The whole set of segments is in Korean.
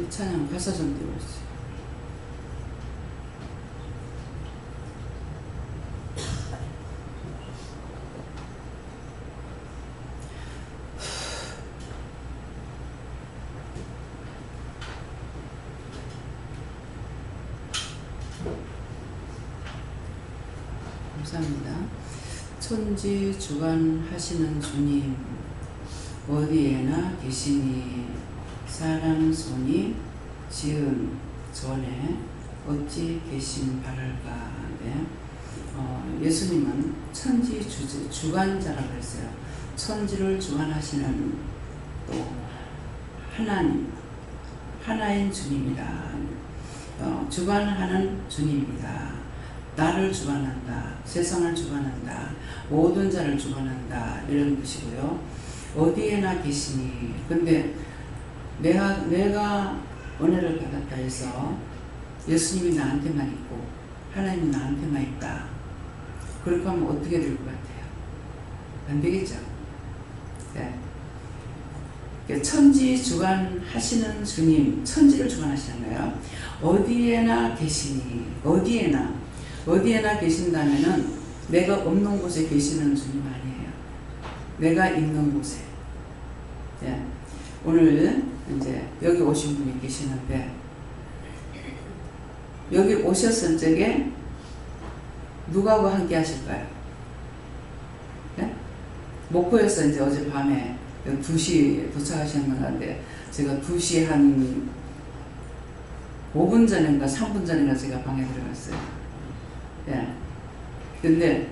우리 찬양 가사 좀 띄워주세요. 감사합니다. 천지 주관하시는 주님, 어디에나 계시니 사람 손이 지은 전에 어찌 계심 바랄까. 네. 예수님은 천지 주관자라고 했어요. 천지를 주관하시는 또 하나님, 하나인 주님이다. 주관하는 주님이다. 나를 주관한다. 세상을 주관한다. 모든 자를 주관한다. 이런 뜻이고요. 어디에나 계시니. 근데 내가 은혜를 받았다 해서 예수님이 나한테만 있고 하나님이 나한테만 있다. 그렇게 하면 어떻게 될 것 같아요? 안 되겠죠? 네. 천지 주관하시는 주님, 천지를 주관하시는 거예요. 어디에나 계시니. 어디에나 계신다면은 내가 없는 곳에 계시는 주님 아니에요. 내가 있는 곳에. 네. 오늘 이제 여기 오신 분이 계시는데, 여기 오셨을 적에 누구하고 함께 하실까요? 네? 목포에서 이제 어젯밤에 2시에 도착하셨는데, 제가 2시 한 5분 전인가 3분 전인가 제가 방에 들어갔어요. 예. 근데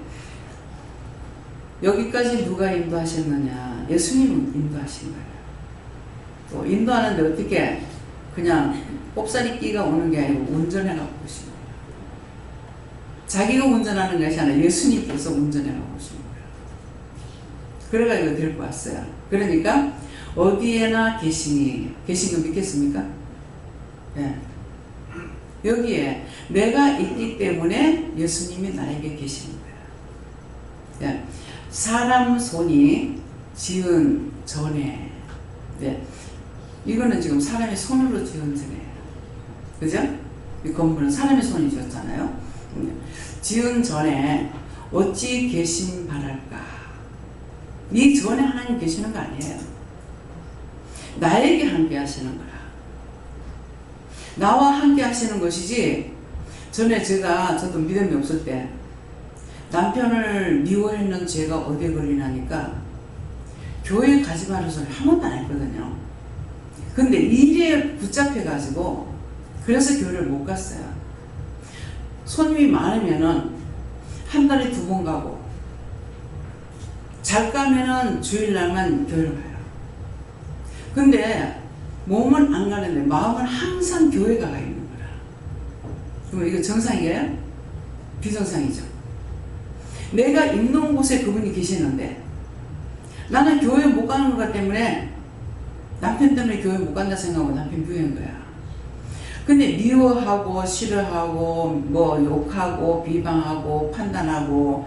여기까지 누가 인도하셨느냐? 예수님은 인도하신 거예요. 또 인도하는데 어떻게 그냥 꼽사리 끼가 오는 게 아니고 운전해가고 오신 거예요. 자기가 운전하는 것이 아니라 예수님께서 운전해가고 오신 거예요. 그래가지고 데리고 왔어요. 그러니까 어디에나 계신 거 믿겠습니까? 예. 여기에 내가 있기 때문에 예수님이 나에게 계시는 거예요. 예. 사람 손이 지은 전에. 네. 이거는 지금 사람의 손으로 지은 전이에요. 그죠? 이 건물은 사람의 손이 지었잖아요. 지은 전에 어찌 계심 바랄까. 이 전에 하나님 계시는 거 아니에요. 나에게 함께 하시는 거라. 나와 함께 하시는 것이지. 전에 저도 믿음이 없을 때 남편을 미워했는 죄가 어디에 걸리나니까 교회 가지 말라는 소리 한 번도 안 했거든요. 근데 일에 붙잡혀가지고 그래서 교회를 못 갔어요. 손님이 많으면은 한 달에 2번 가고, 잘 가면은 주일날만 교회를 가요. 근데 몸은 안 가는데 마음은 항상 교회가 가 있는 거라. 그럼 이거 정상이에요? 비정상이죠. 내가 있는 곳에 그분이 계시는데 나는 교회 못 가는 것 때문에, 남편 때문에 교회 못 간다 생각하고 남편 미워한 거야. 근데 미워하고 싫어하고 뭐 욕하고 비방하고 판단하고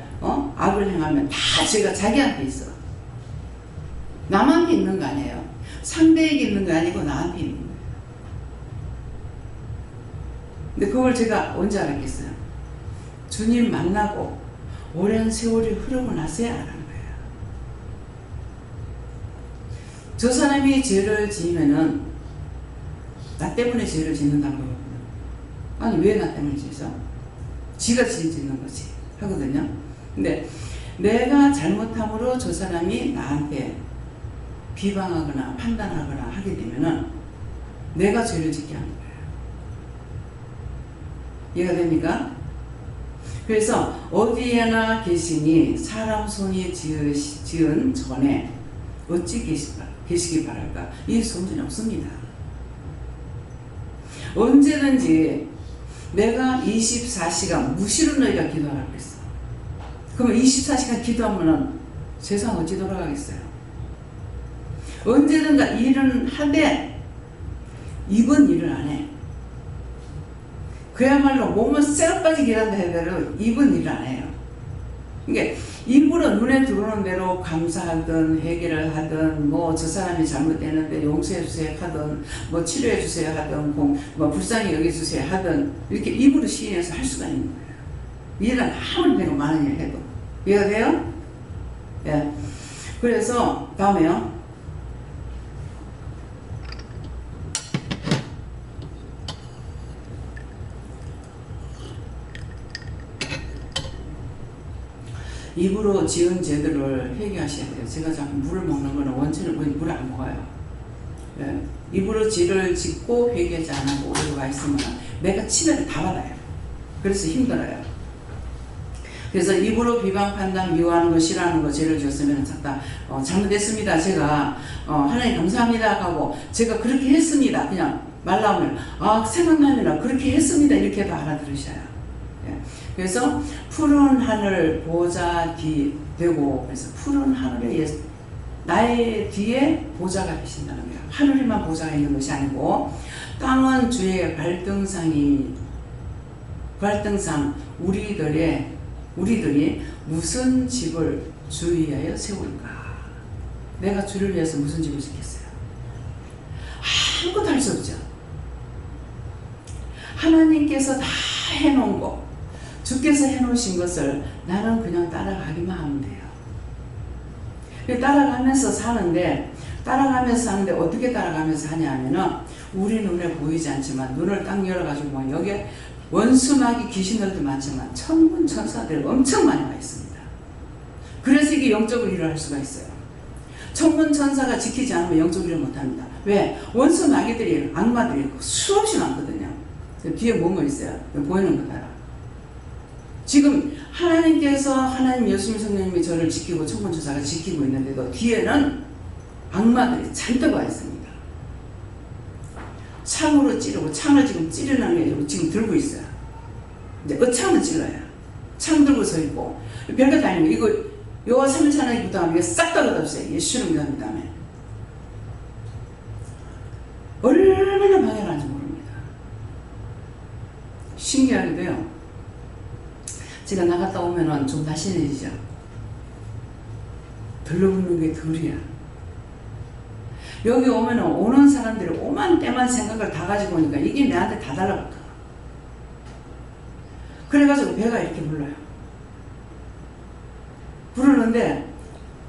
악을 행하면 다 죄가 자기한테 있어. 남한테 있는 거 아니에요. 상대에게 있는 거 아니고 나한테 있는 거예요. 근데 그걸 제가 언제 알았겠어요? 주님 만나고 오랜 세월이 흐르고 나서야 알은 거예요. 저 사람이 죄를 지으면은 나 때문에 죄를 짓는다는 거거든요. 아니 왜 나 때문에 짓어? 지가 짓는 거지 하거든요. 근데 내가 잘못함으로 저 사람이 나한테 비방하거나 판단하거나 하게 되면은 내가 죄를 짓게 하는 거예요. 이해가 됩니까? 그래서 어디에나 계시니 사람 손이 지은 전에 어찌 계시기 바랄까. 이 손전이 없습니다. 언제든지 내가 24시간 무시로 너희가 기도하라고 했어. 그러면 24시간 기도하면 세상 어찌 돌아가겠어요? 언제든가 일은 하되 입은 일을 안 해. 그야말로 몸은 쇠가 빠지게 일한다 해도 입은 일을 안 해요. 그러니까 일부러 눈에 들어오는 대로 감사하든 해결을 하든 뭐 저 사람이 잘못됐는데 용서해 주세요 하든 뭐 치료해 주세요 하든 뭐 불쌍히 여겨 주세요 하든 이렇게 입으로 시인해서 할 수가 있는 거예요. 이해가 아무리 내가 많은 일 해도. 이해가 돼요? 예. 그래서 다음에요. 입으로 지은 죄들을 회개하셔야 돼요. 제가 자꾸 물을 먹는 거는 원천은 물을 안 먹어요. 예. 입으로 죄를 짓고 회개하지 않고 오히려 와 있으면 내가 치매를 다 받아요. 그래서 힘들어요. 그래서 입으로 비방, 판단, 미워하는 거, 싫어하는 거, 죄를 지었으면 잠깐 잘못했습니다. 제가 하나님 감사합니다 하고 제가 그렇게 했습니다. 그냥 말 나오면 생각나면 그렇게 했습니다. 이렇게 해도 알아들으셔요. 예. 그래서 푸른 하늘 보좌 뒤 되고 그래서 푸른 하늘에 나의 뒤에 보좌가 계신다는 거예요. 하늘에만 보좌가 있는 것이 아니고 땅은 주의 발등상 우리들이 무슨 집을 주 위하여 세울까? 내가 주를 위해서 무슨 집을 짓겠어요? 아무것도 할 수 없죠. 하나님께서 다 해놓은 거, 주께서 해놓으신 것을 나는 그냥 따라가기만 하면 돼요. 따라가면서 사는데 어떻게 따라가면서 하냐 하면은 우리 눈에 보이지 않지만 눈을 딱 열어가지고 여기에 원수마귀 귀신들도 많지만 천군 천사들 엄청 많이 와 있습니다. 그래서 이게 영적으로 일을 할 수가 있어요. 천군 천사가 지키지 않으면 영적으로 일을 못합니다. 왜? 원수마귀들이 악마들이 수없이 많거든요. 뒤에 뭔가 있어요. 보이는 거 따라. 지금 하나님께서 하나님 예수님 성령님이 저를 지키고 천군 천사가 지키고 있는데도 뒤에는 악마들이 잔뜩 와 있습니다. 창으로 찌르고 창을 지금 찌르는 게 지금 들고 있어요. 이제 창을 찔러요. 창 들고 서 있고 별것 아니면 이거 요 3일차나 부담하면 싹 다 걷어주세요. 예수님 믿는 다음에 얼마나 방해하는지 모릅니다. 신기하게도요. 제가 나갔다 오면은 좀 다신해지죠. 들러붙는 게 덜이야. 여기 오면은 오는 사람들이 오만 때만 생각을 다 가지고 오니까 이게 내한테 다 달라붙어. 그래가지고 배가 이렇게 불러요. 부르는데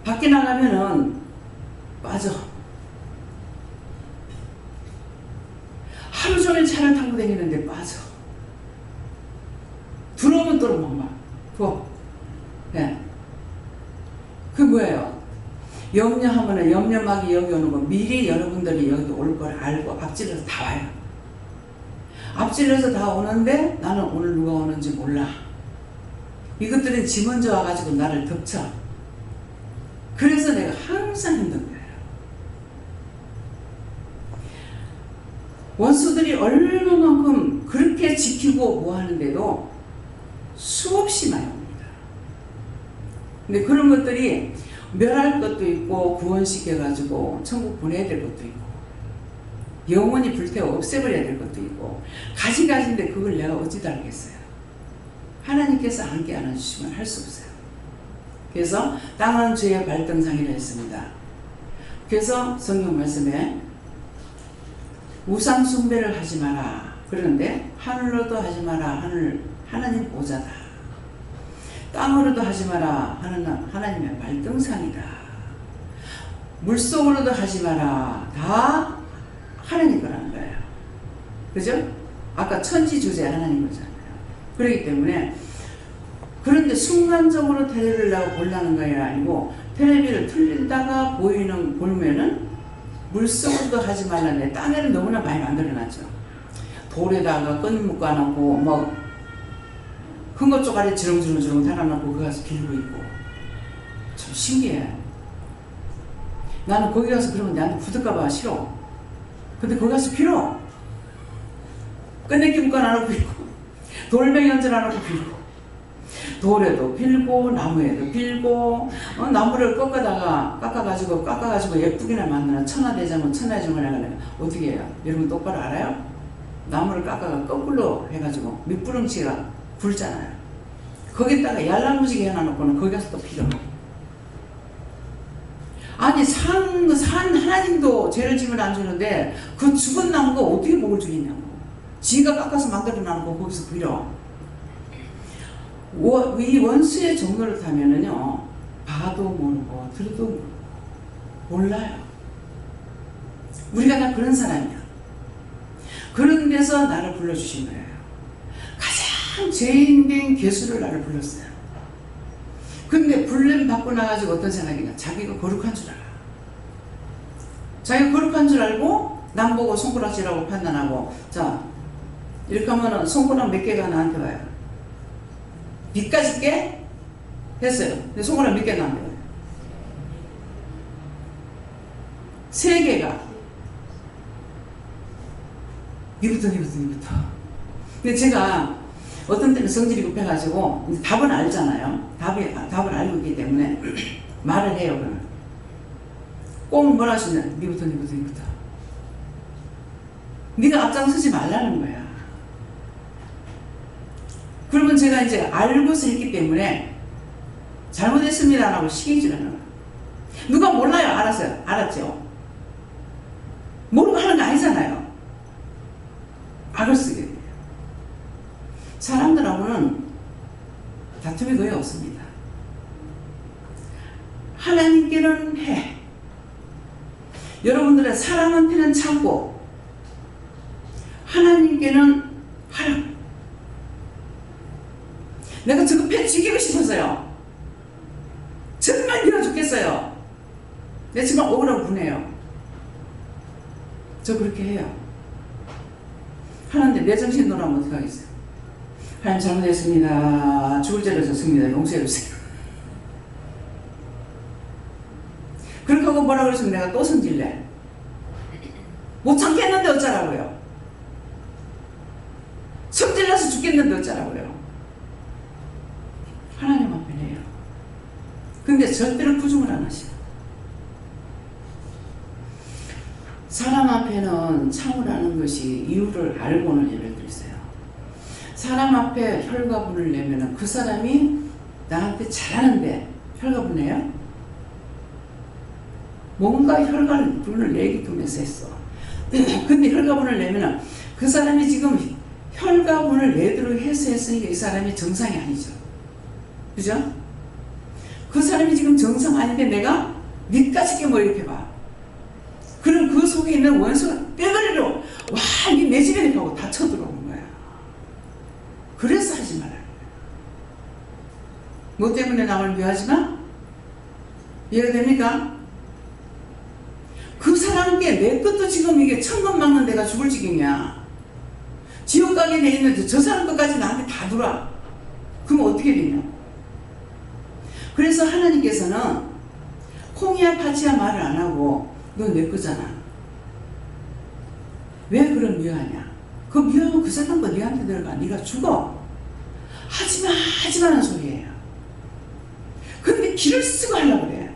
밖에 나가면은 빠져. 하루 종일 차를 타고 다니는데 빠져. 들어오면 또 막 부어. 네. 그 뭐예요? 염려하면은 염려막이 여기 오는 거 미리 여러분들이 여기 올 걸 알고 앞질러서 다 와요. 앞질러서 다 오는데 나는 오늘 누가 오는지 몰라. 이것들은 지 먼저 와가지고 나를 덮쳐. 그래서 내가 항상 힘든 거예요. 원수들이 얼마만큼 그렇게 지키고 뭐 하는데도 수없이 많이 옵니다. 근데 그런 것들이 멸할 것도 있고 구원시켜가지고 천국 보내야 될 것도 있고 영원히 불태워 없애버려야 될 것도 있고 가지가지인데 그걸 내가 어찌다 알겠어요. 하나님께서 함께 안아주시면 할 수 없어요. 그래서 땅은 주의 발등상이라 했습니다. 그래서 성경 말씀에 우상 숭배를 하지 마라. 그런데 하늘로도 하지 마라. 하나님 보좌다. 땅으로도 하지 마라. 하나님의 발등상이다. 물속으로도 하지 마라. 다 하나님 거라는 거예요. 그죠? 아까 천지 주제 하나님 거잖아요. 그렇기 때문에 그런데 순간적으로 텔레비를 보려는 게 아니고 텔레비를 틀리다가 보면은 물속으로도 하지 말라는데 땅에는 너무나 많이 만들어놨죠. 돌에다가 끈 묶어놓고 뭐 큰 것 쪼가리 주렁주렁 달아놓고 거기 가서 빌고 있고 참 신기해. 나는 거기 가서 그러면 나한테 붙을까봐 싫어. 근데 거기 가서 빌어. 끝내기 묶어 놔놓고 빌고 돌멩이 얹어 놔놓고 빌고 돌에도 빌고 나무에도 빌고 나무를 깎아가지고 예쁘게나 만드는 천하대장은 천하대장을 해가지고 어떻게 해요? 여러분 똑바로 알아요? 나무를 깎아가 거꾸로 해가지고 밑부렁치가 굵잖아요. 거기다가 yar라무지게 해놔놓고는 거기 가서 또 필요하고. 아니 산 하나님도 죄를 지면 안 주는데 그 죽은 나무가 어떻게 복을 주겠냐고. 지가 깎아서 만들어놔놓고 거기서 빌어. 이 원수의 종로를 타면은요, 봐도 모르고 들어도 모르고 몰라요. 우리가 다 그런 사람이야. 그런 데서 나를 불러주신 거예요. 가장 죄인된 개수를 나를 불렀어요. 근데 불림 받고 나가지고 어떤 생각이냐. 자기가 거룩한 줄 알아. 자기가 거룩한 줄 알고 남 보고 손가락질하고 판단하고. 자, 이렇게 하면은 손가락 몇 개가 나한테 와요. 니까지 게? 됐어요. 근데 손가락 몇 개 나한테 와요. 3개가. 니부터. 근데 제가 어떤 때는 성질이 급해가지고 이제 답은 알잖아요. 답을 알고 있기 때문에 말을 해요. 그러면 꼭 뭐라 하시냐. 니부터. 네가 앞장서지 말라는 거야. 그러면 제가 이제 알고서 했기 때문에 잘못했습니다 라고 시키지는 않아요. 누가 몰라요? 알았어요. 알았죠? 모르고 하는 거 아니잖아요. 악을 쓰게 돼요. 사람들하고는 다툼이 거의 없습니다. 하나님께는 해. 여러분들의 사람한테는 참고 하나님께는 하라. 내가 저거 배 죽이고 싶었어요. 정말 힘들어 죽겠어요. 내 정말 억울하고 분해요. 저 그렇게 해요. 하는데 내 정신 놓으면 어떡하겠어요. 하나님 잘못했습니다. 죽을 죄를 졌습니다. 용서해주세요. 그렇게 하고 뭐라 그러시면 내가 또 성질내. 못 참겠는데 어쩌라고요. 성질나서 죽겠는데 어쩌라고요. 하나님 앞에 내요. 근데 절대로 부정을 안 하시고. 사람 앞에는 참으라는 것이 이유를 알고는 예를 들었어요. 사람 앞에 혈가분을 내면은 그 사람이 나한테 잘하는데 혈가분해요? 뭔가 혈가분을 내기 때문에 했어. 근데 혈가분을 내면은 그 사람이 지금 혈가분을 내도록 해서 했으니까 이 사람이 정상이 아니죠. 그죠? 그 사람이 지금 정상 아닌데 내가 니까짓게 뭐 이렇게 봐. 그럼 그 속에 있는 원수가 뼈다리로 와, 이게 내 집에 이렇게 하고 다 쳐들어오는 거야. 그래서 하지 말아요. 뭐 때문에 남을 미워하지 마? 이해가 됩니까? 그 사람께 내 것도 지금 이게 천건 막는 데가 죽을 지경이야. 지옥 가게 돼 있는데 저 사람 것까지 나한테 다 들어와. 그럼 어떻게 되냐? 그래서 하나님께서는 콩이야 파치야 말을 안 하고 너 내 거잖아. 왜 그런 미워하냐? 그 미워하면 그 사람 거 네한테 들어가. 네가 죽어. 하지마는 소리예요. 근데 기를 쓰고 하려고 그래.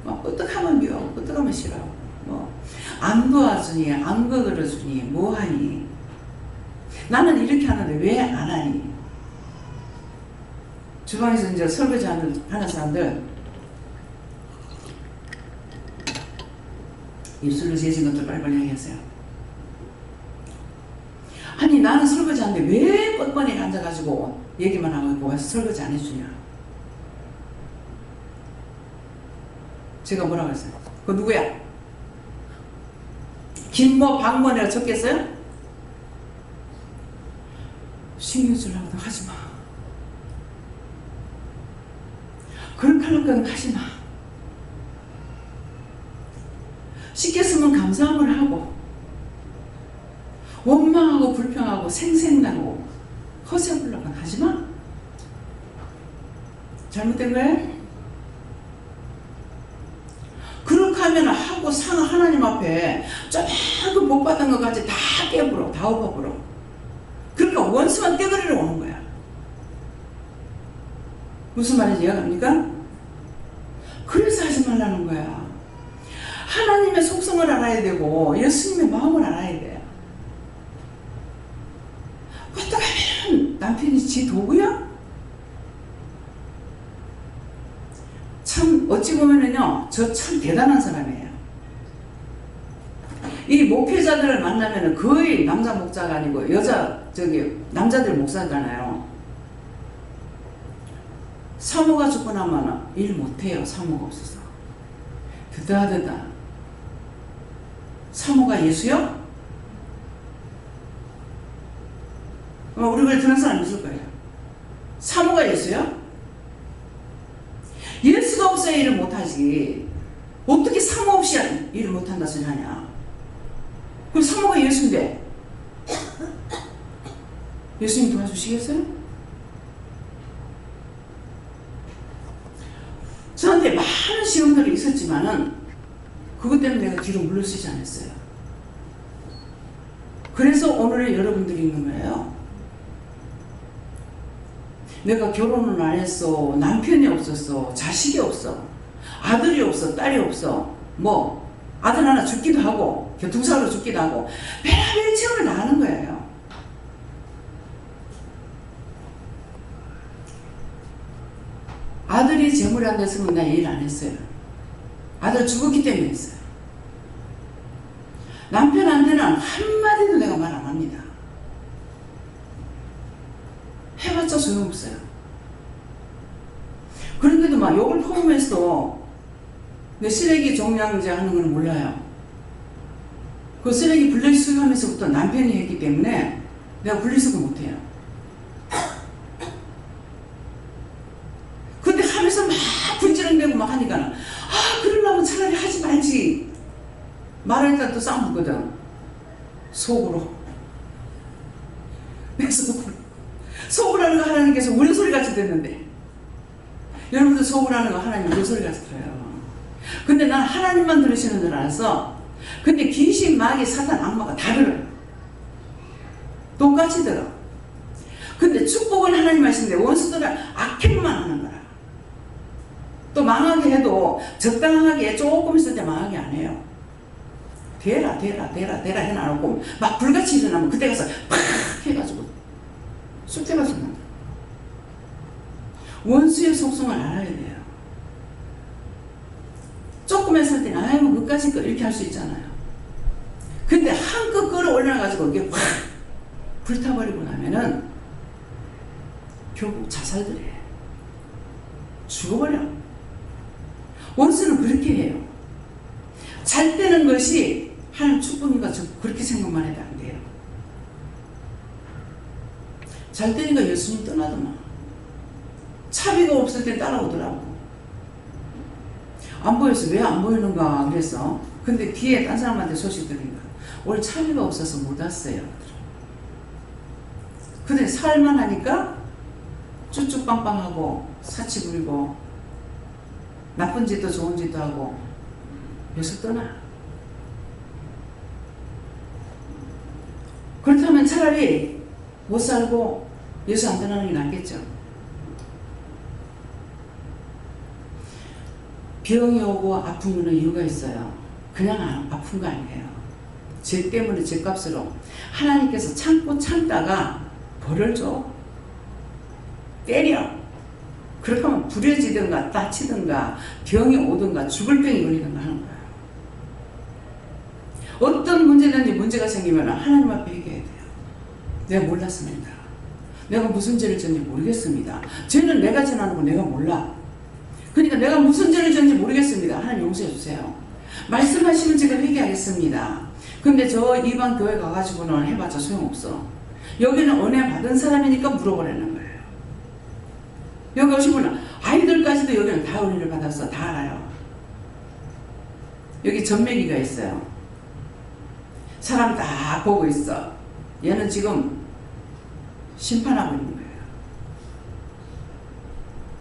어떡하면 미워하고 어떡하면 싫어하고 안 도와주니 안 거들어주니 뭐하니. 나는 이렇게 하는데 왜 안 하니. 주방에서 이제 설거지 하는 사람들 입술로 재진 것들 빨리빨리 하겠어요. 아니 나는 설거지 하는데 왜 뻔뻔히 앉아가지고 얘기만 하고 있고 와서 설거지 안 해주냐. 제가 뭐라고 했어요? 그거 누구야? 김모 박모 내가 적겠어요? 신경 쓰려고 하지마. 그런 칼로까지 하지마. 시켰으면 감사함을 하고 원망하고 불평하고 생색나고 허세불러가 하지마. 잘못된 거예요? 그렇게 하면 하고 상 하나님 앞에 조금 복 받은 것까지 다 깨부러 다 엎어버려. 그러니까 원수만 떼거리러 오는 거야. 무슨 말인지 이해갑니까? 그래서 하지 말라는 거야. 하나님의 속성을 알아야 되고 예수님의 마음을 알아야 돼. 어떻게 하면 남편이 지 도구야? 참 어찌 보면은요, 저 참 대단한 사람이에요. 이 목회자들을 만나면은 거의 남자 목사가 아니고 남자들 목사잖아요. 사모가 죽고 나면 일 못해요. 사모가 없어서. 드다드다. 사모가 예수요? 우리 말 듣는 사람 있을 거예요. 사모가 예수요? 예수가 없어야 일을 못하지. 어떻게 사모 없이 일을 못한다 소리 하냐. 그럼 사모가 예수인데 예수님 도와주시겠어요? 저한테 많은 시험들이 있었지만은 그것 때문에 내가 뒤로 물러서지 않았어요. 그래서 오늘의 여러분들이 있는 거예요. 내가 결혼을 안 했어. 남편이 없었어. 자식이 없어. 아들이 없어. 딸이 없어. 아들 하나 죽기도 하고 교통사고로 죽기도 하고 별의별 체험을 다 하는 거예요. 아들이 재물이 안 됐으면 나 일 안 했어요. 아들 죽었기 때문에 했어요. 남편한테는 한마디도 내가 말 안 합니다. 해봤자 소용없어요. 그런데도 막 욕을 퍼오면서 내 쓰레기 종량제 하는 건 몰라요. 그 쓰레기 분리수거하면서부터 남편이 했기 때문에 내가 분리수거 못해요. 근데 하면서 막 분지렁대고 막 하니까 그러려면 차라리 하지 말지. 말하니까 또 싸움 붙거든. 속으로. 내 속으로. 속으로 하는 거 하나님께서 우는 소리 같이 듣는데 여러분들 속으로 하는 거 하나님 우는 소리 같이 들어요. 근데 난 하나님만 들으시는 줄 알았어. 근데 귀신, 마귀, 사탄, 악마가 다 들어요. 똑같이 들어. 근데 축복은 하나님 하시는데 원수들은 악행만 하는 거라. 또 망하게 해도 적당하게 조금 있을 때 망하게 안 해요. 되라 해놔놓고 막 불같이 일어나면 그때 가서 팍 해가지고 쑥대가 쏟는다. 원수의 속성을 알아야 돼요. 조금 했을 때는 아유 그까짓 거 이렇게 할 수 있잖아요. 근데 한껏 끌어올려가지고 이게 확 불타버리고 나면은 결국 자살들 해. 죽어버려. 원수는 그렇게 해요. 잘 되는 것이 하나님 축복인가 그렇게 생각만 해도 안 돼요. 잘 되니까 예수님 떠나더만. 차비가 없을 때 따라오더라고. 안 보여서 왜 안 보이는가 그래서 근데 뒤에 딴 사람한테 소식 들으니까 오늘 차비가 없어서 못 왔어요. 근데 살만 하니까 쭈쭈빵빵하고 사치 부리고 나쁜 짓도 좋은 짓도 하고 예수 떠나. 그렇다면 차라리 못 살고 예수 안 떠나는 게 낫겠죠. 병이 오고 아프면 이유가 있어요. 그냥 아픈 거 아니에요. 죄 때문에 죄값으로 하나님께서 참고 참다가 벌을 줘. 때려. 그렇게 하면 부려지든가 다치든가 병이 오든가 죽을 병이 걸리든가 하는 거예요. 어떤 문제든지 문제가 생기면 하나님 앞에 얘기해야 돼요. 내가 몰랐습니다. 내가 무슨 죄를 졌는지 모르겠습니다. 죄는 내가 지나는 거 내가 몰라. 그러니까 내가 무슨 죄를 졌는지 모르겠습니다. 하나님 용서해 주세요. 말씀하시면 제가 회개하겠습니다. 근데 저 이방 교회 가가지고는 해봤자 소용없어. 여기는 은혜 받은 사람이니까 물어보라는 거예요. 여기 오시면 아이들까지도 여기는 다 은혜를 받았어. 다 알아요. 여기 전매기가 있어요. 사람 다 보고 있어. 얘는 지금 심판하고 있는 거예요.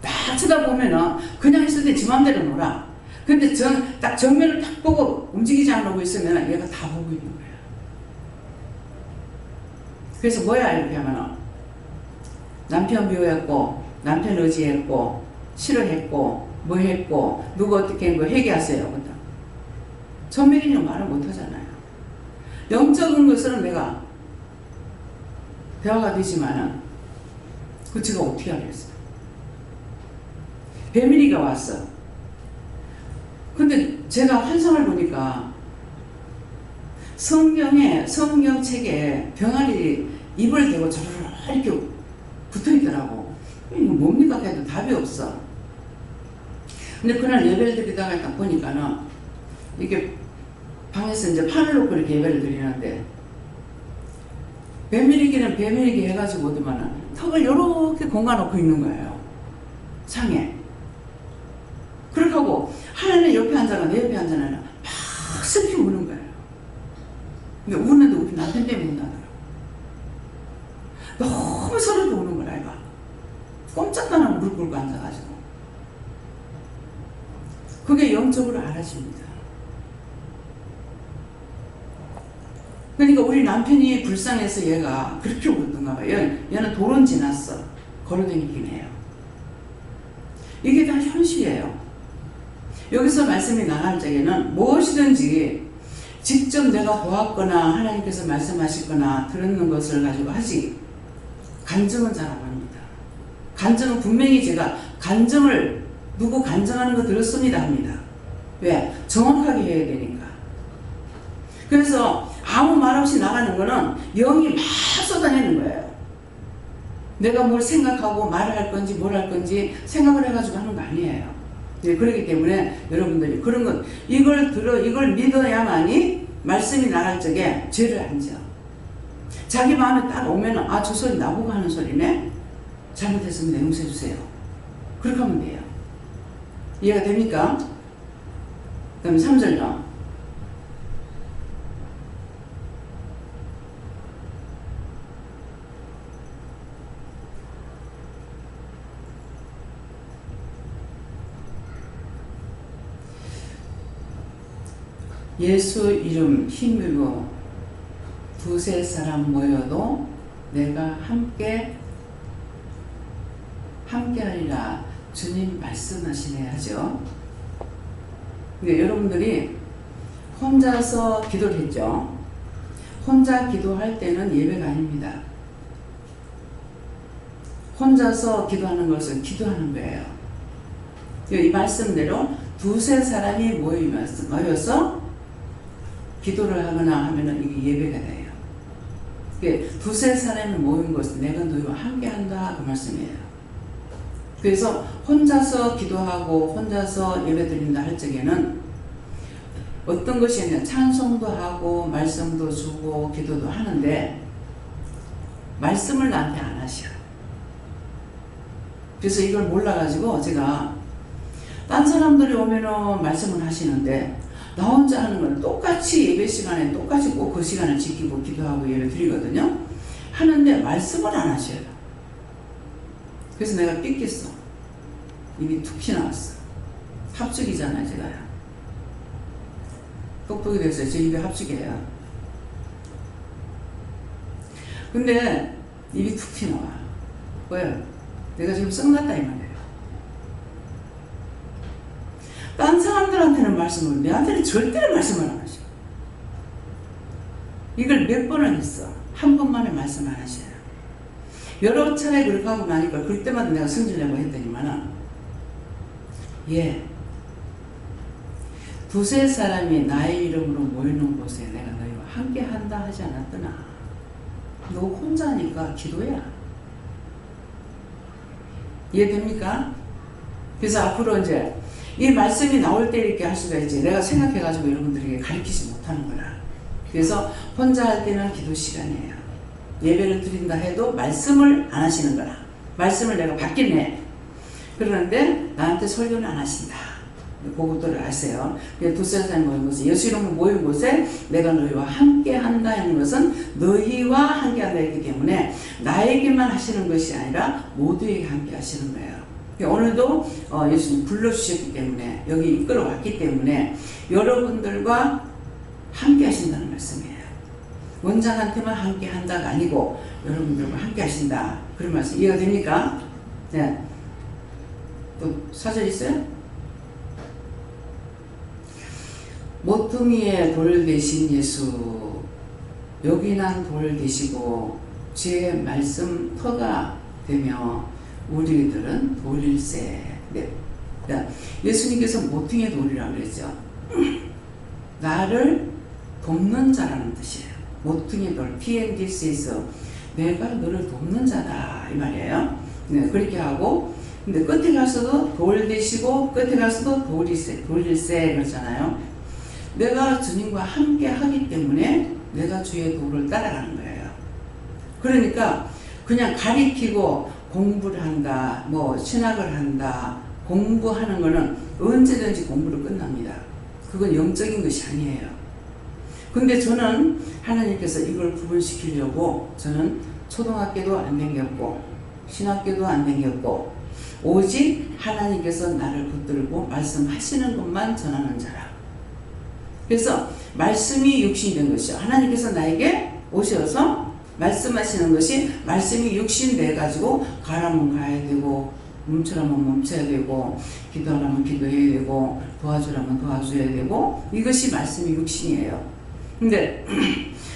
딱 쳐다보면은 그냥 있을 때 지 맘대로 놀아. 근데 딱 정면을 딱 보고 움직이지 않고 있으면 얘가 다 보고 있는 거예요. 그래서 뭐야 이렇게 하면은 남편 미워했고 남편 의지했고 싫어했고 뭐 했고 누구 어떻게 한 거 회개하세요. 전매기는 말을 못하잖아요. 영적인 것은 내가 대화가 되지만은 그 제가 어떻게 하겠어요? 배밀이가 왔어. 근데 제가 환상을 보니까 성경책에 병아리 입을 대고 저르르 이렇게 붙어 있더라고. 이거 뭡니까? 해도 답이 없어. 근데 그날 예배를 드리다가 딱 보니까는 이게 방에서 이제 판을 놓고 이렇게 예배를 드리는데 배밀이기는 배밀이기 해가지고 어디만은 턱을 요렇게 공가놓고 있는 거예요. 상에. 그렇게 하고 하나는 옆에 앉아가 내 옆에 앉아는 막 슬피 우는 거예요. 근데 우는데 우리 남편 때문에 운다더라고. 너무 서럽게 우는 거라 이거. 꼼짝도 안 하고 무릎 꿇고 앉아가지고. 그게 영적으로 알아집니다. 그러니까 우리 남편이 불쌍해서 얘가 그렇게 울던가 봐요. 얘는 도론 지났어. 걸어다니긴 해요. 이게 다 현실이에요. 여기서 말씀이 나갈 적에는 무엇이든지 직접 내가 보았거나 하나님께서 말씀하시거나 들었는 것을 가지고 하지 간증은 잘 안 합니다. 간증은 분명히 제가 누구 간증하는 거 들었습니다 합니다. 왜? 정확하게 해야 되니까. 그래서 아무 말 없이 나가는 거는 영이 막 쏟아내는 거예요. 내가 뭘 생각하고 말을 할 건지 뭘 할 건지 생각을 해가지고 하는 거 아니에요. 네, 그렇기 때문에 여러분들이 그런 건 이걸 믿어야만이 말씀이 나갈 적에 죄를 안 져. 자기 마음에 딱 오면은 저 소리 나보고 하는 소리네. 잘못했으면 용서해 주세요. 그렇게 하면 돼요. 이해가 됩니까? 그 다음에 3절로 예수 이름 힘입어 두세 사람 모여도 내가 함께하리라 주님 말씀하시네 하죠. 근데 여러분들이 혼자서 기도를 했죠. 혼자 기도할 때는 예배가 아닙니다. 혼자서 기도하는 것은 기도하는 거예요. 이 말씀대로 두세 사람이 모여서 기도를 하거나 하면은 이게 예배가 돼요. 두세 사람이 모인 것은 내가 너희와 함께 한다 그 말씀이에요. 그래서 혼자서 기도하고 혼자서 예배 드린다 할 적에는 어떤 것이 아니라 찬송도 하고 말씀도 주고 기도도 하는데 말씀을 나한테 안 하셔. 그래서 이걸 몰라가지고 제가 딴 사람들이 오면은 말씀을 하시는데 나 혼자 하는 건 똑같이 예배 시간에 똑같이 꼭 그 시간을 지키고 기도하고 예배 드리거든요. 하는데 말씀을 안 하셔요. 그래서 내가 삐겠어. 입이 툭 튀어나왔어. 합죽이잖아요, 제가요. 똑똑이 됐어요. 제 입이 합죽이에요. 근데 입이 툭 튀어나와. 왜요? 내가 지금 썩났다 이 말이에요. 딴 사람들한테는 말씀을, 내한테는 절대로 말씀을 안 하셔. 이걸 몇 번을 했어. 한 번만에 말씀 안 하셔요. 여러 차례 그렇게 하고 나니까 그럴 때마다 내가 승질내고 했더니만은 두세 사람이 나의 이름으로 모이는 곳에 내가 너희와 함께 한다 하지 않았더나 너 혼자 하니까 기도야. 이해됩니까? 그래서 앞으로 이제 이 말씀이 나올 때 이렇게 할 수가 있지. 내가 생각해가지고 여러분들에게 가르치지 못하는 거라. 그래서 혼자 할 때는 기도 시간이에요. 예배를 드린다 해도 말씀을 안 하시는 거라. 말씀을 내가 받긴 해. 그러는데 나한테 설교는 안 하신다. 그것들을 아세요. 두세 사람이 모인 곳에 예수 이름으로 모인 곳에 내가 너희와 함께 한다 하는 것은 너희와 함께 한다 했기 때문에 나에게만 하시는 것이 아니라 모두에게 함께 하시는 거예요. 오늘도 예수님 불러주셨기 때문에 여기 이끌어왔기 때문에 여러분들과 함께 하신다는 말씀이에요. 원장한테만 함께 한다가 아니고 여러분들과 함께 하신다. 그런 말씀 이해가 됩니까? 네. 또 사절 있어요? 모퉁이에 돌 대신 예수, 요긴한 돌 되시고 주의 말씀 터가 되며 우리들은 돌일세. 네. 그러니까 예수님께서 모퉁이의 돌이라고 그랬죠. 나를 돕는 자라는 뜻이에요. 모퉁이의 돌, PNDC에서 내가 너를 돕는 자다 이 말이에요. 네, 그렇게 하고 근데 끝에 가서도 돌 되시고 끝에 가서도 돌일세 그러잖아요. 내가 주님과 함께 하기 때문에 내가 주의 도를 따라가는 거예요. 그러니까 그냥 가리키고 공부를 한다, 뭐 신학을 한다, 공부하는 거는 언제든지 공부로 끝납니다. 그건 영적인 것이 아니에요. 근데 저는 하나님께서 이걸 구분시키려고 저는 초등학교도 안 다녔고 신학교도 안 다녔고 오직 하나님께서 나를 붙들고 말씀하시는 것만 전하는 자라. 그래서 말씀이 육신이 된 것이요. 하나님께서 나에게 오셔서 말씀하시는 것이 말씀이 육신 돼 가지고 가라면 가야 되고 멈추라면 멈춰야 되고 기도하라면 기도해야 되고 도와주라면 도와줘야 되고 이것이 말씀이 육신이에요. 근데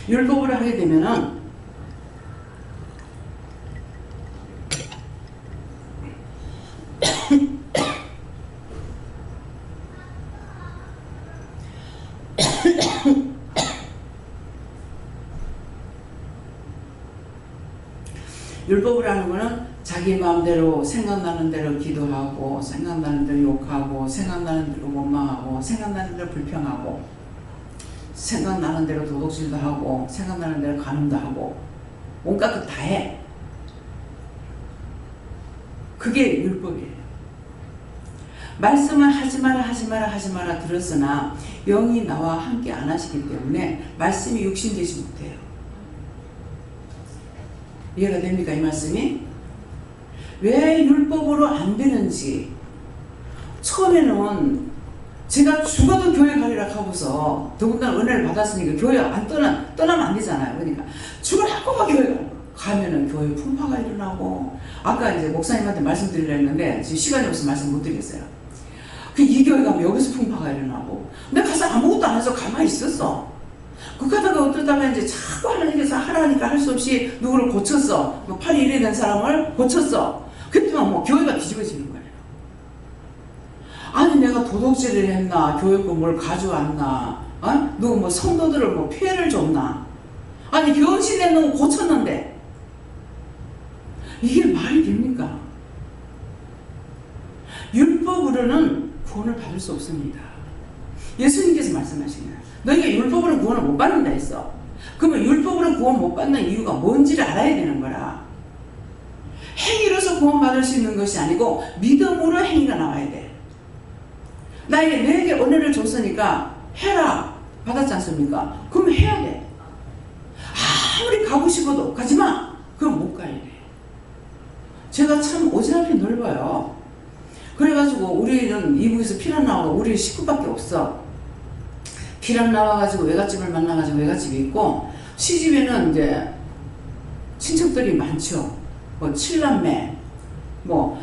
율법을 하게 되면은 율법을 하는 거는 자기 마음대로 생각나는 대로 기도하고 생각나는 대로 욕하고 생각나는 대로 원망하고 생각나는 대로 불평하고 생각나는 대로 도둑질도 하고 생각나는 대로 간음도 하고 온갖 것 다 해. 그게 율법이에요. 말씀을 하지 마라 하지 마라 하지 마라 들었으나 영이 나와 함께 안 하시기 때문에 말씀이 육신되지 못해요. 이해가 됩니까? 이 말씀이? 왜 율법으로 안 되는지 처음에는 제가 죽어도 교회 가리라 하고서 더군다나 은혜를 받았으니까 교회 안 떠나면 안 되잖아요. 그러니까 죽으라고 막 교회 가면은 교회 풍파가 일어나고 아까 이제 목사님한테 말씀드리려 했는데 지금 시간이 없어서 말씀 못 드리겠어요. 이 교회 가면 여기서 풍파가 일어나고 내가 가서 아무것도 안 해서 가만히 있었어. 그 가다가 어쩌다가 이제 자꾸 하나님께서 하라니까 할 수 없이 누구를 고쳤어. 뭐 팔이 이래 된 사람을 고쳤어. 그랬더니 뭐 교회가 뒤집어지는 거예요. 아니 내가 도둑질을 했나 교회권 뭘 가져왔나 누구 뭐 성도들을 뭐 피해를 줬나 아니 병신에 놓고 고쳤는데 이게 말이 됩니까? 율법으로는 구원을 받을 수 없습니다. 예수님께서 말씀하신 거예요. 너희가 율법으로 구원을 못 받는다 했어. 그러면 율법으로 구원 못 받는 이유가 뭔지를 알아야 되는 거라. 행위로서 구원 받을 수 있는 것이 아니고 믿음으로 행위가 나와야 돼. 내게 은혜를 줬으니까 해라 받았지 않습니까? 그럼 해야 돼. 아무리 가고 싶어도 가지마. 그럼 못 가야 돼. 제가 참 오지랖이 넓어요. 그래가지고 우리는 이북에서 피난 나오고 우리 식구밖에 없어. 피난 나와가지고 외갓집을 만나가지고 외갓집이 있고 시집에는 이제 친척들이 많죠. 뭐 칠남매 뭐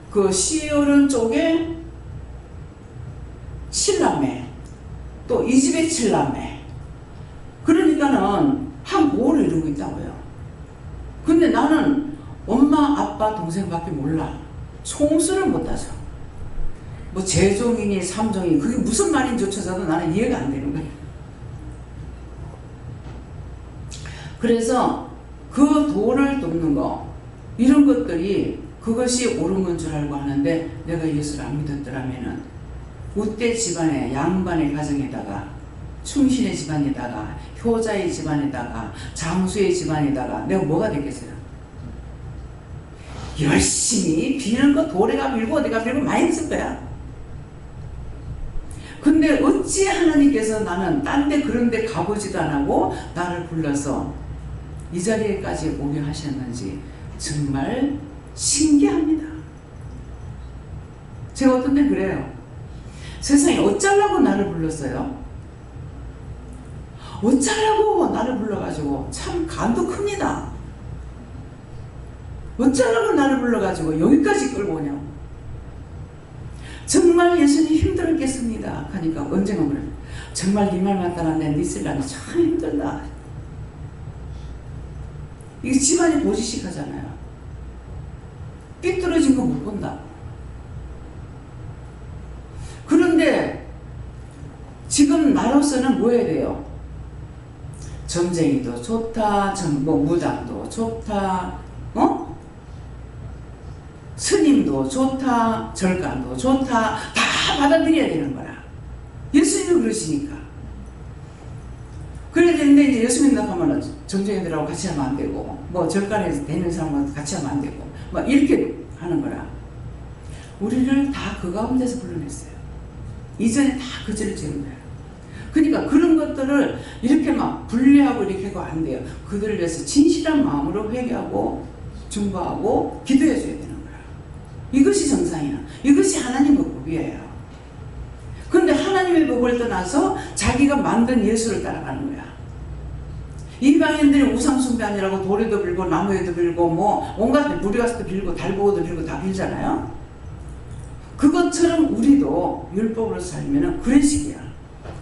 그 시어른 쪽에 칠남매 또 이 집에 칠남매 그러니까는 한 모를 이루고 있다고요. 근데 나는 엄마 아빠 동생밖에 몰라. 총수를 못 따져. 뭐 제종이니 삼종이니 그게 무슨 말인지조차도 나는 이해가 안 되는 거예요. 그래서 그 도를 돕는 거 이런 것들이 그것이 옳은 건 줄 알고 하는데 내가 예수를 안 믿었더라면은 우대 집안에 양반의 가정에다가 충신의 집안에다가 효자의 집안에다가 장수의 집안에다가 내가 뭐가 되겠어요? 열심히 비는 거 도래가 빌고 내가 빌고 많이 했을 거야. 근데 어찌 하나님께서 나는 딴 데 그런 데 가보지도 안 하고 나를 불러서 이 자리에까지 오게 하셨는지 정말 신기합니다. 제가 어떤 때 그래요. 세상에 어쩌려고 나를 불렀어요? 어쩌려고 나를 불러가지고 참 간도 큽니다. 어쩌려고 나를 불러가지고 여기까지 끌고 오냐고. 정말 예수님 힘들었겠습니다. 하니까 언젠가 그래. 정말 네 말 맞다나 내 니슬라니 참 힘들다. 이게 집안이 보지식하잖아요. 삐뚤어진 거 못 본다. 그런데 지금 나로서는 뭐 해야 돼요? 점쟁이도 좋다, 무당도 좋다, 스님도 좋다, 절간도 좋다, 다 받아들여야 되는 거야. 예수님은 그러시니까. 그래야 되는데 이제 예수 믿는다 하면은 점쟁이들하고 같이 하면 안 되고, 뭐 절간에서 되는 사람하고 같이 하면 안 되고, 막 이렇게 하는 거라. 우리를 다 그 가운데서 불러냈어요. 이전에 다 그 죄를 지은 거야. 그러니까 그런 것들을 이렇게 막 분리하고 이렇게 하고 안 돼요. 그들을 위해서 진실한 마음으로 회개하고 중보하고 기도해 줘야 되는 거야. 이것이 정상이야. 이것이 하나님의 법이에요. 그런데 하나님의 법을 떠나서 자기가 만든 예수를 따라가는 거야. 이방인들이 우상숭배하느라고 돌에도 빌고 나무에도 빌고 뭐 온갖 물이 가서도 빌고 달보고도 빌고 다 빌잖아요. 그것처럼 우리도 율법으로 살면은 그런 식이야.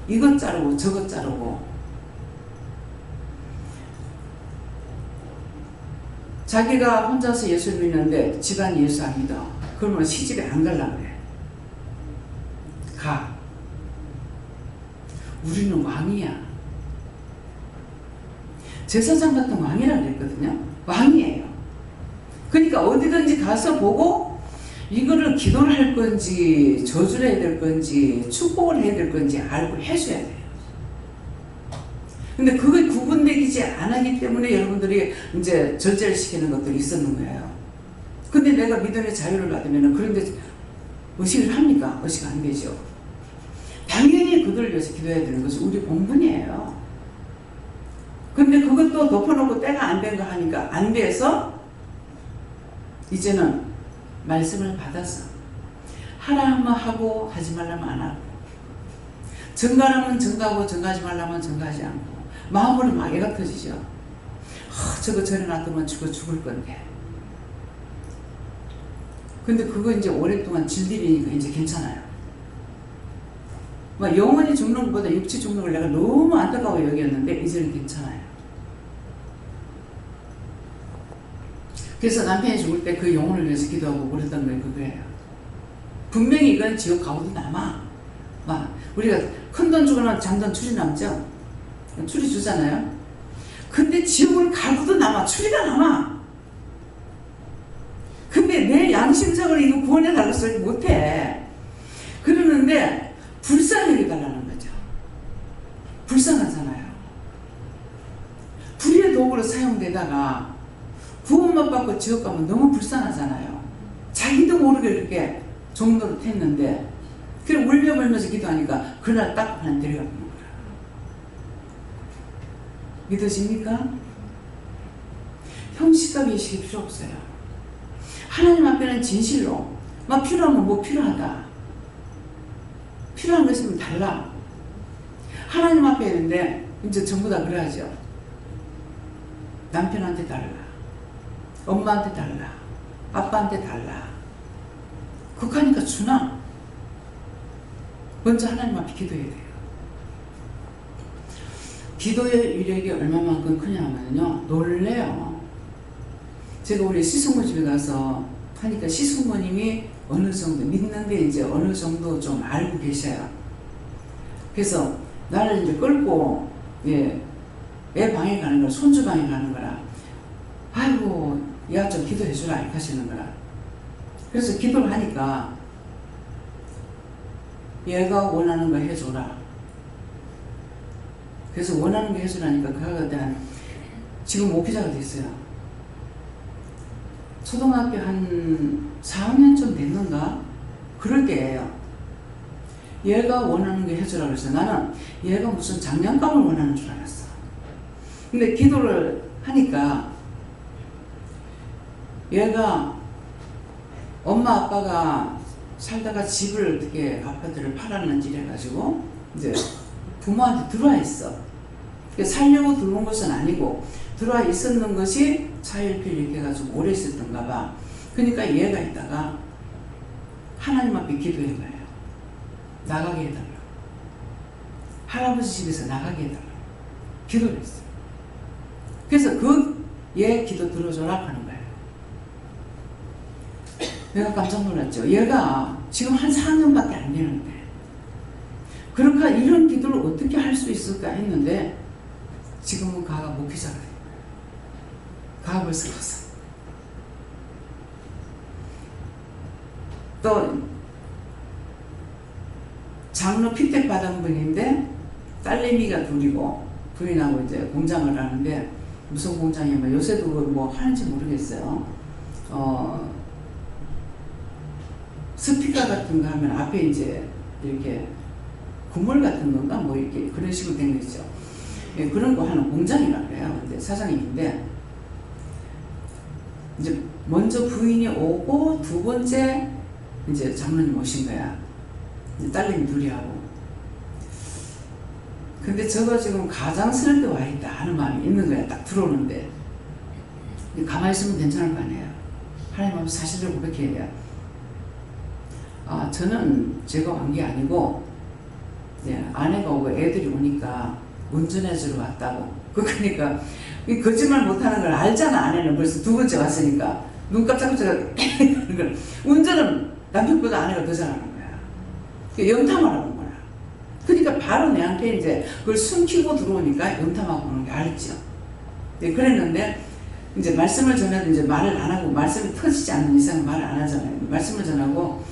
이것 자르고 저것 자르고. 자기가 혼자서 예수를 믿는데 집안이 예수 안 믿어. 그러면 시집에 안 가려고 그래. 가. 우리는 왕이야. 제사장 같은 왕이라고 그랬거든요. 왕이에요. 그러니까 어디든지 가서 보고 이거를 기도를 할 건지 저주를 해야 될 건지 축복을 해야 될 건지 알고 해줘야 돼요. 근데 그게 구분되지 않았기 때문에 여러분들이 이제 절제를 시키는 것들이 있었는 거예요. 근데 내가 믿음의 자유를 받으면 그런데 의식을 합니까? 의식 안 되죠. 당연히 그들을 위해서 기도해야 되는 것이 우리 본분이에요. 근데 그것도 덮어놓고 때가 안 된 거 하니까 안 돼서 이제는 말씀을 받아서 하라 하면 하고 하지 말라면 안 하고, 증가하면 증가하고 증가하지 말라면 증가하지 않고, 마음으로 막 애가 터지죠. 저거 저래 놔두면 죽을 건데. 근데 그거 이제 오랫동안 질들이니까 이제 괜찮아요. 막 영원히 죽는 것보다 육체 죽는 걸 내가 너무 안타까워 여겼는데 이제는 괜찮아요. 그래서 남편이 죽을 때 그 영혼을 위해서 기도하고 그랬던 게 그거예요. 분명히 이건 지옥 가고도 남아. 막 우리가 큰돈 주거나 잔돈 추리 남죠? 추리 주잖아요. 근데 지옥을 가고도 남아. 추리가 남아. 근데 내 양심적으로 이거 구원해 달라고 소리 못해. 그러는데 불쌍하게 달라는 거죠. 불쌍하잖아요. 불의의 도구로 사용되다가 구원만 받고 지옥 가면 너무 불쌍하잖아요. 자기도 모르게 이렇게 종로로 했는데, 그래 울며불면서 기도하니까 그날 딱 하나 데려가는 거야. 믿으십니까? 형식과 예식이 필요 없어요. 하나님 앞에는 진실로 막 필요하면 뭐 필요하다. 필요한 거 있으면 달라. 하나님 앞에 있는데 이제 전부 다 그래야죠. 남편한테 달라. 엄마한테 달라. 아빠한테 달라. 그렇게 주나? 먼저 하나님 앞에 기도해야 돼요. 기도의 위력이 얼마만큼 크냐면요, 놀래요. 제가 우리 시숙모 집에 가서 하니까 시숙모님이 어느 정도 믿는데 이제 어느 정도 좀 알고 계셔요. 그래서 나를 이제 끌고 애 방에 가는 거라, 손주 방에 가는 거라, 아이고 야 좀 기도해 주라 이렇게 하시는 거라. 그래서 기도를 하니까 얘가 원하는 거 해줘라. 그래서 원하는 거 해주라니까 그거에 대한 지금 목회자가 됐어요. 초등학교 한 4학년쯤 됐는가? 그럴 때예요. 얘가 원하는 거 해주라 그래서 나는 얘가 무슨 장난감을 원하는 줄 알았어. 근데 기도를 하니까 얘가 엄마 아빠가 살다가 집을 어떻게 아파트를 팔았는지 이래가지고 이제 부모한테 들어와 있어. 살려고 들어온 것은 아니고 들어와 있었는 것이 차일피일 이렇게 해가지고 오래 있었던가 봐. 그러니까 얘가 있다가 하나님 앞에 기도해 봐요. 나가게 해달라고. 할아버지 집에서 나가게 해달라고 기도를 했어요. 그래서 얘 기도 들어줘라 하는 거예요. 내가 깜짝 놀랐죠. 얘가 지금 한 4년밖에 안 되는데 그러니까 이런 기도를 어떻게 할 수 있을까 했는데 지금은 가가 목회자가 된 거예요. 가가 벌써 컸어. 또 장로 피택 받은 분인데 딸내미가 둘이고 부인하고 이제 공장을 하는데 무슨 공장이냐면 요새도 뭐 하는지 모르겠어요. 스피커 같은 거 하면 앞에 이제 이렇게 구물 같은 건가 뭐 이렇게 그런 식으로 된 거 있죠. 예, 그런 거 하는 공장이라 그래요. 근데 사장님인데 이제 먼저 부인이 오고 두 번째 이제 장로님 오신 거야. 이제 딸내미 둘이 하고. 근데 저거 지금 가장스럽게 와 있다 하는 마음이 있는 거야. 딱 들어오는데 가만히 있으면 괜찮을 거 아니에요. 하나님 앞에 사실을 고백해야 돼요. 저는 제가 온 게 아니고 아내가 오고 애들이 오니까 운전해주러 왔다고. 그러니까 이 거짓말 못하는 걸 알잖아. 아내는 벌써 두 번째 왔으니까 눈 깜짝깜짝 운전은 남편보다 아내가 더 잘하는 거야. 염탐하라는 거야. 그러니까 바로 내한테 이제 그걸 숨기고 들어오니까 염탐하고 오는 게 알죠. 그랬는데 이제 말씀을 전해도 이제 말을 안 하고 말씀이 터지지 않는 이상 말을 안 하잖아요. 말씀을 전하고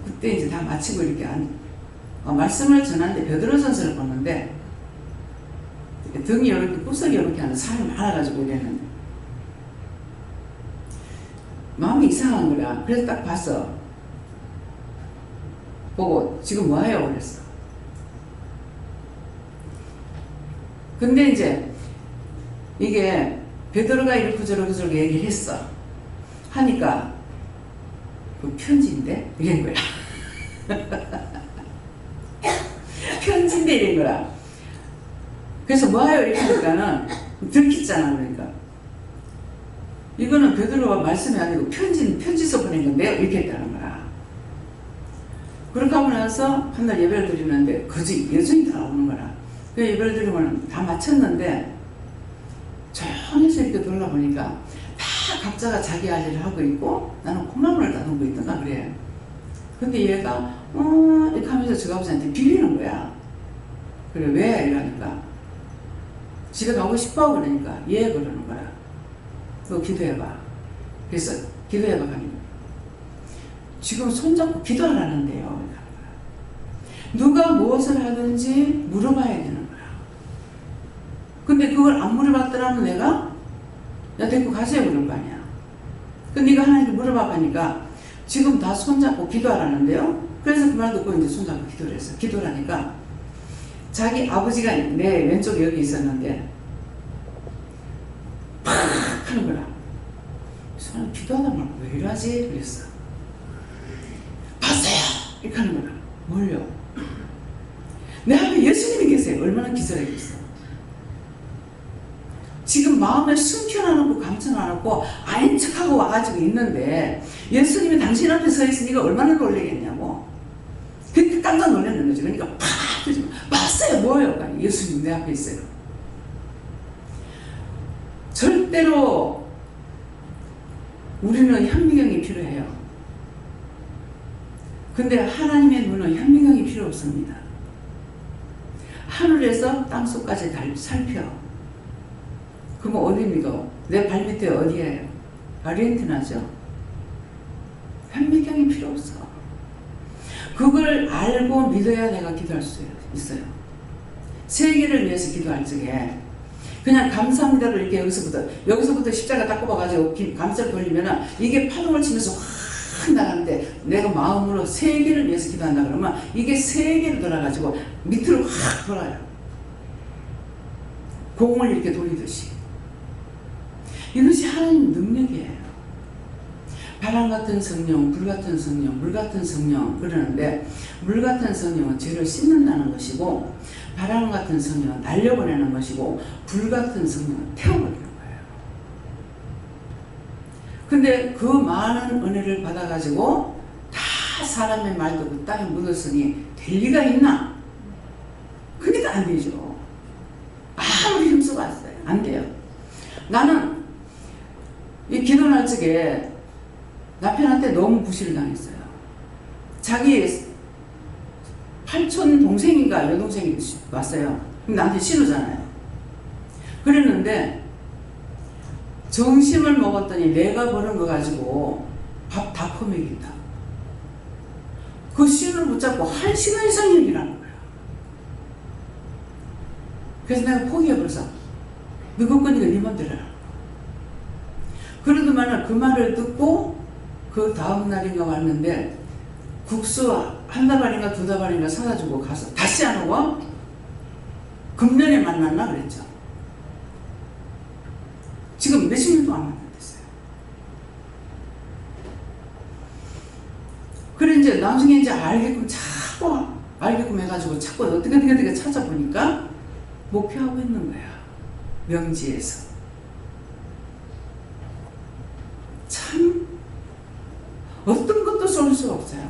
그때 이제 다 마치고 이렇게 말씀을 전하는데 베드로전서를 봤는데 등이 이렇게 구석이 이렇게 하는 사람이 많아가지고 이랬는데 마음이 이상한 거야. 그래서 딱 봤어. 보고 지금 뭐해요? 그랬어. 근데 이제 이게 베드로가 이렇게 저렇게 얘기를 했어. 하니까 그 편지인데? 이런 거야. 편지인데 이런 거야. 그래서 뭐해요? 이렇게 하니까는 들켰잖아. 그러니까 이거는 베드로가 말씀이 아니고 편지서 보낸 건데요. 이렇게 했다는 거야. 그렇게 하고 나서 한날 예배를 드리는데 여전히 다 나오는 거라. 그 예배를 드리고는 다 마쳤는데 조용해서 이렇게 돌아보니까 다 각자가 자기 할 일을 하고 있고 나는 콩나물을 다듬고 있던가 그래. 근데 얘가 이렇게 하면서 저 아버지한테 빌리는 거야. 그래 왜? 이러니까 집에 가고 싶어 그러니까 예 그러는 거야. 너 기도해봐. 그래서 기도해봐 하니까 지금 손잡고 기도하라는데요. 누가 무엇을 하든지 물어봐야 되는 거야. 근데 그걸 안 물어봤더라면 내가 야 데리고 가세요 그럴 거 아니야. 근데 네가 하나님께 물어봐 하니까 지금 다 손잡고 기도하라는데요. 그래서 그 말 듣고 이제 손잡고 기도를 했어. 기도를 하니까 자기 아버지가 내 왼쪽에 여기 있었는데 팍 하는 거야. 저는 기도하다 말고 왜 이러지? 그랬어. 봤어요! 이렇게 하는 거야. 뭘요? 내 앞에 예수님이 계세요. 얼마나 기절하겠어. 지금 마음에 숨겨놔놓고 감춰놔놓고 아닌 척하고 와가지고 있는데 예수님이 당신 앞에 서 있으니까 얼마나 놀라겠냐고. 그렇게 깜짝 놀랐는 거지. 그러니까 팍! 봤어요. 뭐예요? 예수님 내 앞에 있어요. 절대로 우리는 현미경이 필요해요. 근데 하나님의 눈은 현미경이 필요 없습니다. 하늘에서 땅속까지 살펴. 그러면 어디입니까? 내 발밑에 어디예요? 아르헨티나죠. 현미경이 필요 없어. 그걸 알고 믿어야 내가 기도할 수 있어요. 세계를 위해서 기도할 적에 그냥 감사합니다를 이렇게 여기서부터 십자가 딱 꼽아가지고 감사를 돌리면은 이게 파동을 치면서 확 나가는데 내가 마음으로 세계를 위해서 기도한다 그러면 이게 세계로 돌아가지고 밑으로 확 돌아요. 공을 이렇게 돌리듯이. 이것이 하나님 능력이에요. 바람 같은 성령, 불 같은 성령, 물 같은 성령 그러는데 물 같은 성령은 죄를 씻는다는 것이고 바람 같은 성령은 날려보내는 것이고 불 같은 성령은 태워버리는 거예요. 근데 그 많은 은혜를 받아가지고 다 사람의 말 듣고 땅에 묻었으니 될 리가 있나? 그러니까 안 되죠. 아무리 힘써봤어요. 안 돼요. 나는 이 기도할 적에 남편한테 너무 무시를 당했어요. 자기 팔촌 동생인가 여동생이 왔어요. 그럼 나한테 신우잖아요. 그랬는데 점심을 먹었더니 내가 버는 거 가지고 밥 다 퍼먹인다. 그 신우를 붙잡고 1시간 이상 얘기를 하는 거야. 그래서 내가 포기해버려서 너 그거 거니까 네 맘대로 해라. 그러더만은 그 말을 듣고 그 다음 날인가 왔는데 국수 한 다발인가 두 다발인가 사다 주고 가서 다시 안 오고 금년에 만났나 그랬죠. 지금 몇십 년도 안 만났어요. 그래 이제 나중에 이제 알게끔 해가지고 자꾸 어떻게 찾아보니까 목표하고 있는 거야. 명지에서. 참 어떤 것도 쏠 수 없어요.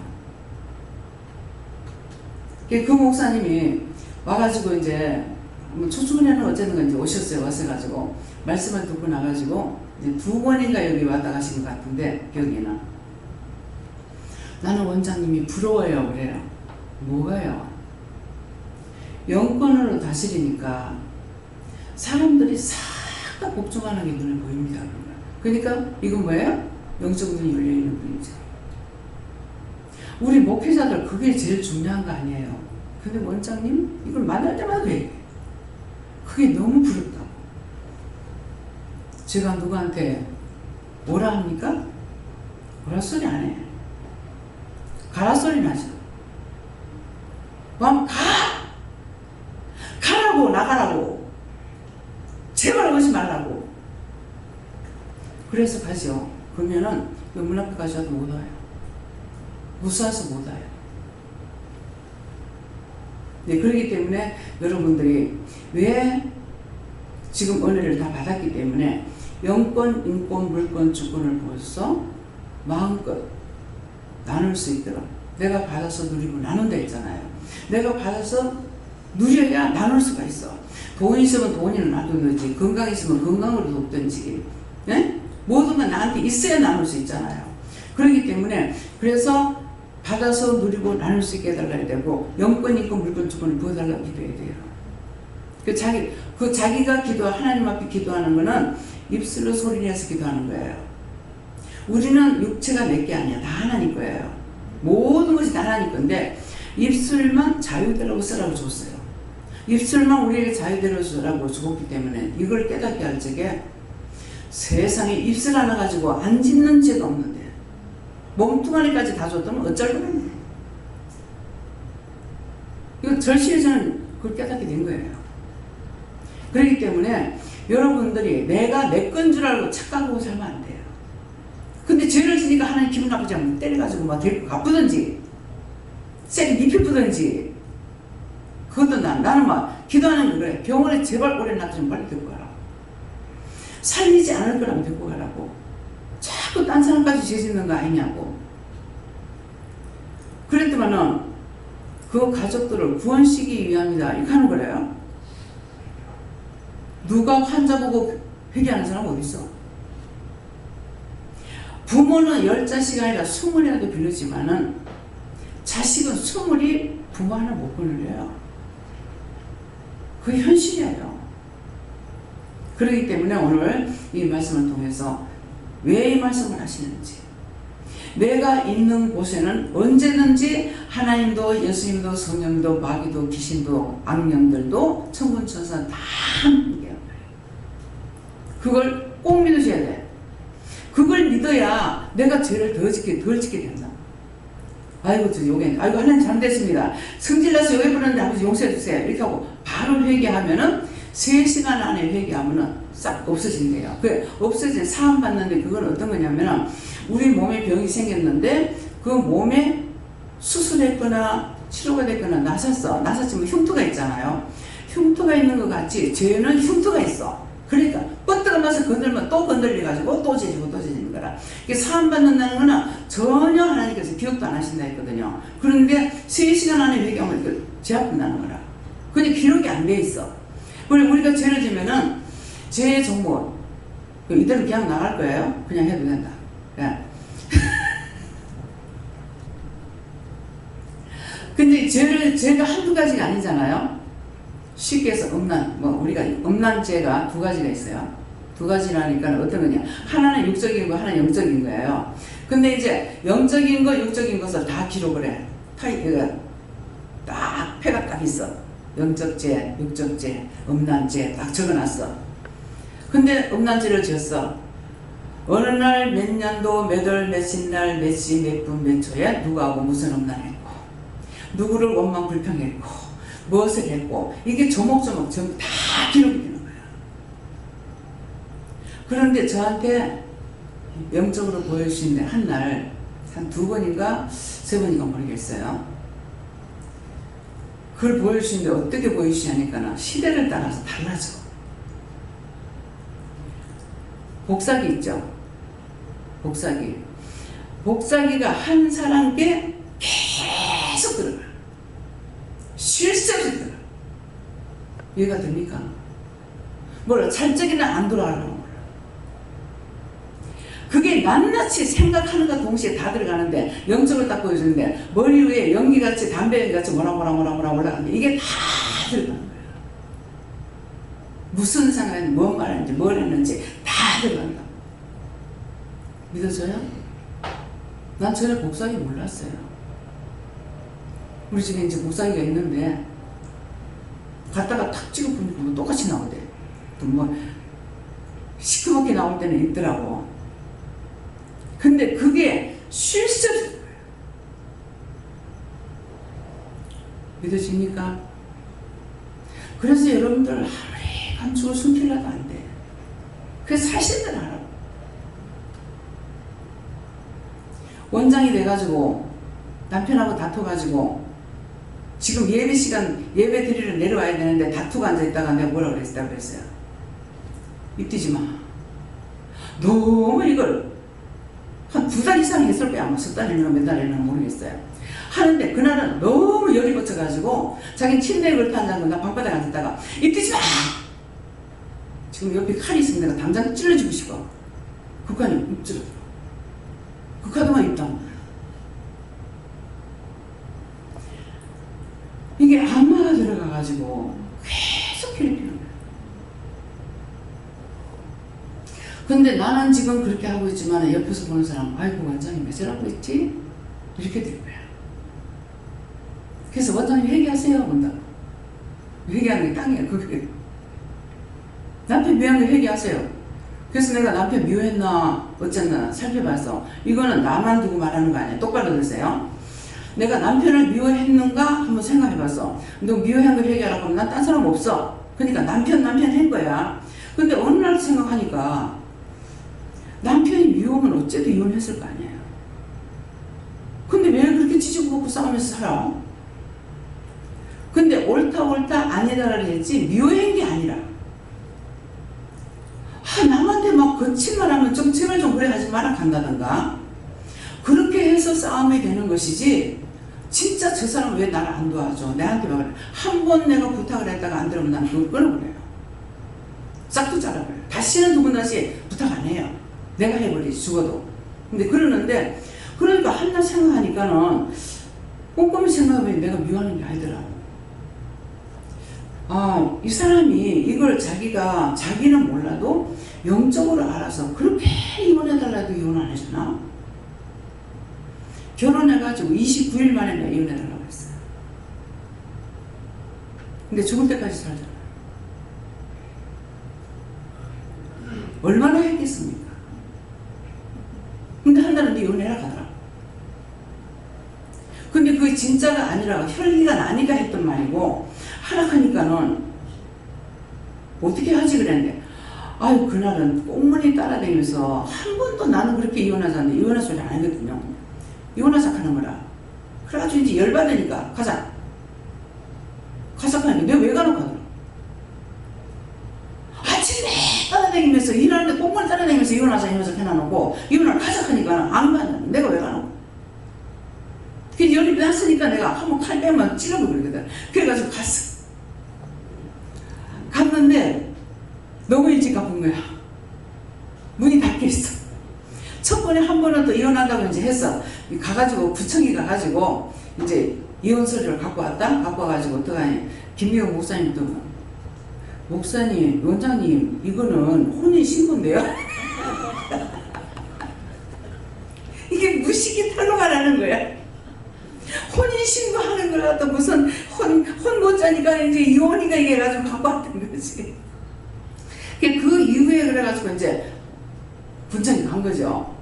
그 목사님이 와가지고 이제 초중년은 어쨌든 이제 오셨어요. 와서가지고 말씀을 듣고 나가지고 이제 2번인가 여기 왔다 가신 것 같은데 여기는 나는 원장님이 부러워요 그래요. 뭐가요? 영권으로 다스리니까 사람들이 싹 다 복종하는 게 눈에 보입니다. 그러니까 이건 뭐예요? 영적 눈이 열려있는 분이죠. 우리 목회자들 그게 제일 중요한 거 아니에요. 근데 원장님 이걸 만날 때마다 왜? 그게 너무 부럽다고. 제가 누구한테 뭐라 합니까? 뭐라 소리 안 해. 가라 소리 나죠. 가! 가라고 나가라고. 제발 오지 말라고. 그래서 가죠. 그러면은 문 앞에까지 와도 못 와요. 무서워서 못 와요. 네, 그렇기 때문에 여러분들이 왜 지금 은혜를 다 받았기 때문에 영권, 인권, 물권, 주권을 보여서 마음껏 나눌 수 있도록 내가 받아서 누리고 나눈다 했잖아요. 내가 받아서 누려야 나눌 수가 있어. 돈 있으면 돈을 놔두든지 건강 있으면 건강으로 돕든지 네? 모든 건 나한테 있어야 나눌 수 있잖아요. 그렇기 때문에 그래서 받아서 누리고 나눌 수 있게 해달라야 되고 영권, 인권, 물권, 주권을 부어달라고 기도해야 돼요. 자기가 하나님 앞에 기도하는 거는 입술로 소리내서 기도하는 거예요. 우리는 육체가 내 게 아니야. 다 하나님 거예요. 모든 것이 다 하나님 건데 입술만 자유대로 쓰라고 줬어요. 입술만 우리에게 자유대로 쓰라고 줬기 때문에 이걸 깨닫게 할 적에 세상에 입술 하나 가지고 안 짓는 죄가 없는데 몸뚱아리까지 다 줬다면 어쩔 거냐. 이거 절실히 저는 그걸 깨닫게 된 거예요. 그렇기 때문에 여러분들이 내가 내 건 줄 알고 착각하고 살면 안 돼요. 근데 죄를 지니까 하나님 기분 나쁘지 않으면 때려가지고 막 데리고 가쁘든지 세게 눕히쁘든지 그것도 나는 막 기도하는 거 그래. 병원에 제발 오래 놔두지 좀 빨리 데리고 가라. 살리지 않을 거라면 데리고 가라고. 자꾸 딴 사람까지 죄 짓는 거 아니냐고. 그랬더만은 그 가족들을 구원시키기 위함이다 이렇게 하는 거래요. 누가 환자 보고 회개하는 사람 어디 있어? 부모는 10자식 아니라 20이라도 빌리지만은 자식은 20이 부모 하나 못 끊으려요. 그게 현실이에요. 그렇기 때문에 오늘 이 말씀을 통해서 왜 이 말씀을 하시는지, 내가 있는 곳에는 언제든지 하나님도 예수님도 성령도 마귀도 귀신도 악령들도 천군천사 다 함께해요. 그걸 꼭 믿으셔야 돼. 그걸 믿어야 내가 죄를 덜 짓게 된다. 아이고 아이고 하나님 잘못됐습니다. 성질나서 요괴 부르는데 아버지 용서해 주세요. 이렇게 하고 바로 회개하면은 3시간 안에 회개하면은 싹 없어진대요. 그 없어진 사함 받는데 그건 어떤 거냐면은 우리 몸에 병이 생겼는데 그 몸에 수술했거나 치료가 됐거나 나섰지만 흉터가 있잖아요. 흉터가 있는 것 같이 죄는 흉터가 있어. 그러니까 뻗들어가면서 건들면 또 건들려가지고 또 죄지고 또 죄지는 거라. 이게 사함 받는다는 거는 전혀 하나님께서 기억도 안 하신다 했거든요. 그런데 3시간 안에 회개하면 죄 아픈다는 거라. 근데 기록이 안 돼 있어. 우리가 죄를 지면은 죄의 종목 이대로 그냥 나갈 거예요. 그냥 해도 된다. 그냥. 근데 죄가 한두 가지가 아니잖아요. 쉽게 해서 우리가 음란죄가 두 가지가 있어요. 두 가지라니까 어떤 거냐. 하나는 육적인 거, 하나는 영적인 거예요. 근데 이제 영적인 거, 육적인 것을 다 기록을 해. 딱 패가 딱 있어. 영적죄, 육적죄, 음란죄 딱 적어놨어. 근데 음란죄를 지었어. 어느 날 몇 년도 몇 월 몇십 날 몇 시 몇 분 몇 초에 누구하고 무슨 음란했고 누구를 원망 불평했고 무엇을 했고 이게 조목조목 전부 다 기록이 되는 거야. 그런데 저한테 영적으로 보여주시는데 한 날 한 두 번인가 세 번인가 모르겠어요. 그걸 보여주시는데 어떻게 보여주시냐니까 시대를 따라서 달라져. 복사기 있죠. 복사기가 한 사람께 계속 들어가. 쉴 새 없이 들어가. 이해가 됩니까? 뭐라 찰적이는 안 돌아가려고 몰라. 그게 낱낱이 생각하는가 동시에 다 들어가는데 영적을 딱 보여주는데 머리 위에 연기같이 담배같이 뭐라 올라가는데 이게 다 들어가는 거예요. 무슨 상관인지 뭔 말하는지 뭘 했는지 다 들어간다. 믿어져요? 난 전에 복사기 몰랐어요. 우리 집에 이제 복사기가 있는데 갖다가 탁 찍어보니까 뭐 똑같이 나오대. 또 뭐 시커멓게 나올 때는 있더라고. 근데 그게 쉴 새 없는 거예요. 믿어집니까? 그래서 여러분들 아무리 감축을 숨기려도 안 돼. 그래서 사실대로 하라고. 원장이 돼가지고 남편하고 다퉈가지고 지금 예배 시간 예배 드리러 내려와야 되는데 다투고 앉아있다가 내가 뭐라 그랬어요? 입 띄지 마. 너무 이걸 한 2달 이상 했을 거야. 아마 10달 했나 몇 달 했나 모르겠어요. 하는데 그날은 너무 열이 붙어가지고 자기 침대에 걸터 앉아서 나 방바닥에 앉았다가 입 띄지 마. 지금 옆에 칼이 있으면 내가 당장 찔러주고 싶어. 극한이 입 찔러. 극하도만 입다. 이게 악마가 들어가가지고 계속 괴롭히는 거야. 근데 나는 지금 그렇게 하고 있지만 옆에서 보는 사람, 아이고 원장님 왜 저러고 있지? 이렇게 될 거야. 그래서 원장님 회개하세요. 본다. 회개하는 게 땅이야. 그게. 남편 미워한 거 회개하세요. 그래서 내가 남편 미워했나 어쨌나 살펴봐서 이거는 나만 두고 말하는 거 아니야. 똑바로 들으세요. 내가 남편을 미워했는가 한번 생각해봤어. 너 미워한 거 회개하라고 하면 난 딴 사람 없어. 그러니까 남편 한 거야. 근데 어느 날 생각하니까 남편이 미워하면 어째도 이혼했을 거 아니에요. 근데 왜 그렇게 찌지고 볶고 싸우면서 살아? 근데 옳다 아니다라 했지 미워한 게 아니라 남한테 막 거친 말 하면 좀 제발 좀 그래 하지 마라 간다던가 그렇게 해서 싸움이 되는 것이지 진짜 저 사람 왜 나를 안 도와줘? 내한테 막 한 번 내가 부탁을 했다가 안 들으면 난 그걸 끊어버려요. 싹도 잘라버려요. 다시는 두 번 다시 부탁 안 해요. 내가 해버리지 죽어도. 근데 그러는데 그러니까 한날 생각하니까는 꼼꼼히 생각해보니 내가 미워하는 게 아니더라고. 이 사람이 이걸 자기는 몰라도 영적으로 알아서 그렇게 이혼해달라도 이혼 안 해주나? 결혼해가지고 29일 만에 내가 이혼해달라고 했어요. 근데 죽을 때까지 살잖아. 얼마나 했겠습니까? 근데 한 달은 네 이혼해라 가더라. 근데 그게 진짜가 아니라 혈기가 나니까 했던 말이고 하락하니까는 어떻게 하지 그랬는데 아유 그날은 꽁무니 따라다니면서 한 번도 나는 그렇게 이혼하지 않는데 이혼할 소리 안 하거든요. 이혼하자 하는 거라. 그래가지고 이제 열받으니까 가자 하니까 내가 왜 가노 하더라. 아침에 따라다니면서 일하는데 꽁무니 따라다니면서 이혼하자 이러면서 해놔놓고 이혼을 가자 하니까 안 가는 내가 왜 가노. 그 열이 났으니까 내가 한번 칼 빼면 찔러버리거든. 그래가지고 갔는데 너무 일찍 가본 거야. 문이 닫혀있어. 첫 번에 한 번은 또 이혼한다고 이제 했어. 가가지고 구청에 가가지고 이제 이혼 서류를 갖고 왔다? 갖고 와가지고 어떡하니? 김미호 목사님도, 목사님, 원장님, 이거는 혼인신고인데요? 이게 무식이 탈로가라는 거야. 혼인신고하는 걸 갖다 무슨 혼 못 자니까 이제 이혼이가 이게 해가지고 갖고 왔던 거지. 그 이후에 그래가지고 이제 분청이 간 거죠.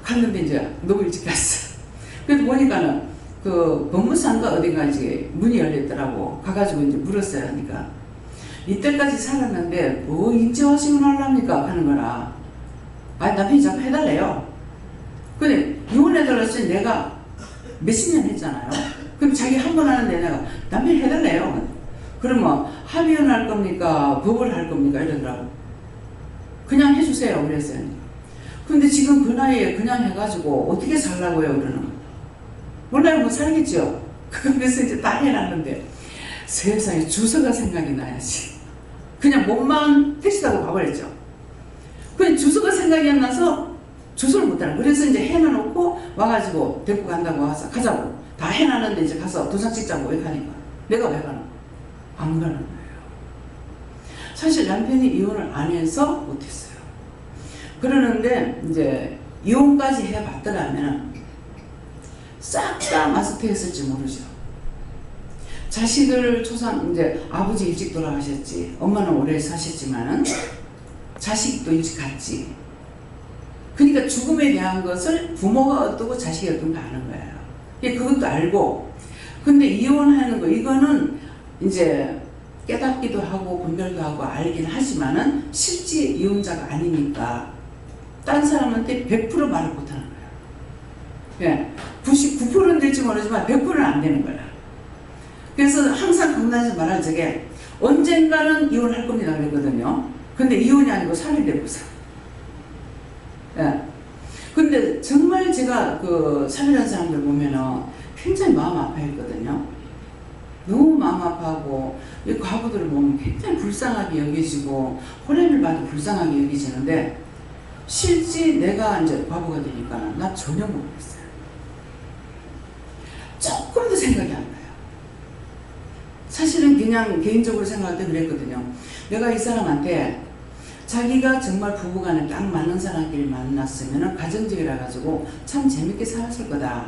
갔는데 이제 너무 일찍 갔어. 그래서 보니까는 그 법무사인가 어딘가 이제 문이 열렸더라고. 가가지고 이제 물었어요. 그러니까 이때까지 살았는데 뭐 인지화식을 하려합니까? 하는 거라. 아니 남편이 자꾸 해달래요. 근데 이혼해달라 했으니 내가 몇십 년 했잖아요. 그럼 자기 한 번 하는데 내가 남편이 해달래요. 그러면 합의혼 할 겁니까? 법을 할 겁니까? 이러더라고. 그냥 해주세요. 그랬어요. 근데 지금 그 나이에 그냥 해가지고 어떻게 살라고요? 그러는 거. 몰라요. 뭐 살겠죠. 그래서 이제 다 해놨는데 세상에 주소가 생각이 나야지. 그냥 몸만 택시 타고 가버렸죠. 그냥 주소가 생각이 안 나서 주소를 못 하는. 그래서 이제 해놔놓고 와가지고 데리고 간다고 와서 가자고. 다 해놨는데 이제 가서 도장 찍자고 왜 가니까. 내가 왜 가나? 안 가는 거예요. 사실 남편이 이혼을 안 해서 못했어요. 그러는데 이제 이혼까지 해봤더라면 싹 다 마스터했을지 모르죠. 자식을 초상 이제 아버지 일찍 돌아가셨지. 엄마는 오래 사셨지만은 자식도 일찍 갔지. 그러니까 죽음에 대한 것을 부모가 어떠고 자식이 어떤가 아는 거예요. 그것도 알고. 근데 이혼하는 거 이거는 이제 깨닫기도 하고 분별도 하고 알긴 하지만은 실제 이혼자가 아니니까 딴 사람한테 100% 말을 못하는 거예요. 예, 99%는 될지 모르지만 100%는 안 되는 거야. 그래서 항상 강단에서 말할 적에 언젠가는 이혼할 겁니다 그랬거든요. 근데 이혼이 아니고 살인되고서. 예. 근데 정말 제가 그 살인한 사람들 보면은 굉장히 마음 아파했거든요. 너무 마음 아파하고 이 과부들을 보면 굉장히 불쌍하게 여기지고 호래를 봐도 불쌍하게 여기지는데 실제 내가 이제 과부가 되니까 나 전혀 모르겠어요. 조금도 생각이 안 나요. 사실은 그냥 개인적으로 생각할 때 그랬거든요. 내가 이 사람한테 자기가 정말 부부간에 딱 맞는 사람끼리 만났으면 가정적이라 가지고 참 재밌게 살았을 거다.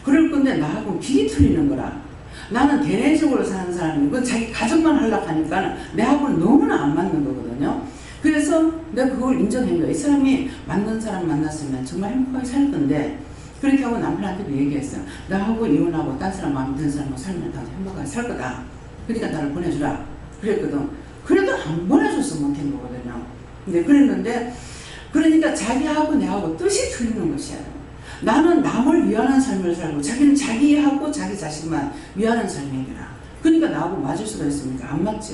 그럴 건데 나하고 길이 틀리는 거라. 나는 대내적으로 사는 사람이고 자기 가족만 하려고 하니까 내하고는 너무나 안 맞는 거거든요. 그래서 내가 그걸 인정한 거예요. 이 사람이 맞는 사람 만났으면 정말 행복하게 살 건데 그렇게 하고 남편한테도 얘기했어요. 나하고 이혼하고 딴 사람 마음에 드는 사람하고 살면 다 행복하게 살 거다. 그러니까 나를 보내주라. 그랬거든. 그래도 안 보내줬어 못한 거거든요. 근데 그랬는데 그러니까 자기하고 내하고 뜻이 틀리는 것이에요. 나는 남을 위하는 삶을 살고 자기는 자기하고 자기 자식만 위하는 삶이더라. 그러니까 나하고 맞을 수가 있습니까? 안 맞죠.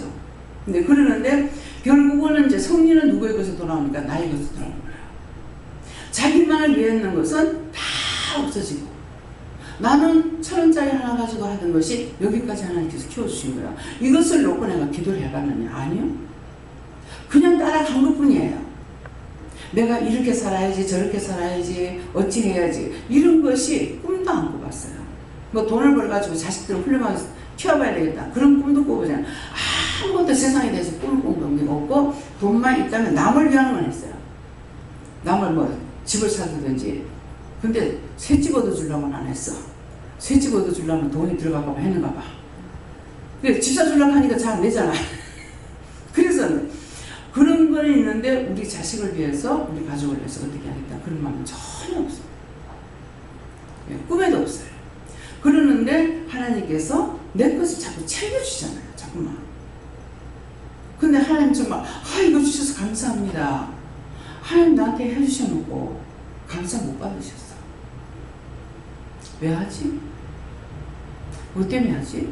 근데 그러는데 결국은 이제 성리는 누구의 것에 돌아오니까 나의 것에 돌아오는 거야. 자기만을 위했는 것은 다 없어지고 나는 1,000원짜리 하나 가지고 하던 것이 여기까지 하나님께서 키워주신 거야. 이것을 놓고 내가 기도를 해봤느냐? 아니요. 그냥 따라간 것 뿐이에요. 내가 이렇게 살아야지 저렇게 살아야지 어찌 해야지 이런 것이 꿈도 안 꿔봤어요. 뭐 돈을 벌어가지고 자식들을 훌륭하게 키워봐야 되겠다 그런 꿈도 꿔보잖아요. 아무것도 세상에 대해서 꿈을 꾼 게 없고 돈만 있다면 남을 위하는 건 했어요. 남을 뭐 집을 사주든지. 근데 새 집 얻어주려면 안 했어. 새 집 얻어주려면 돈이 들어갈까 봐 했는가 봐. 그래서 집 사주려고 하니까 잘 안 되잖아. 그래서 그런 건 있는데 우리 자식을 위해서 우리 가족을 위해서 어떻게 하겠다 그런 마음은 전혀 없어요. 예, 꿈에도 없어요. 그러는데 하나님께서 내 것을 자꾸 챙겨주잖아요. 자꾸만. 근데 하나님 정말 이거 주셔서 감사합니다. 하나님 나한테 해주셔놓고 감사 못 받으셨어. 왜 하지? 뭐 때문에 하지?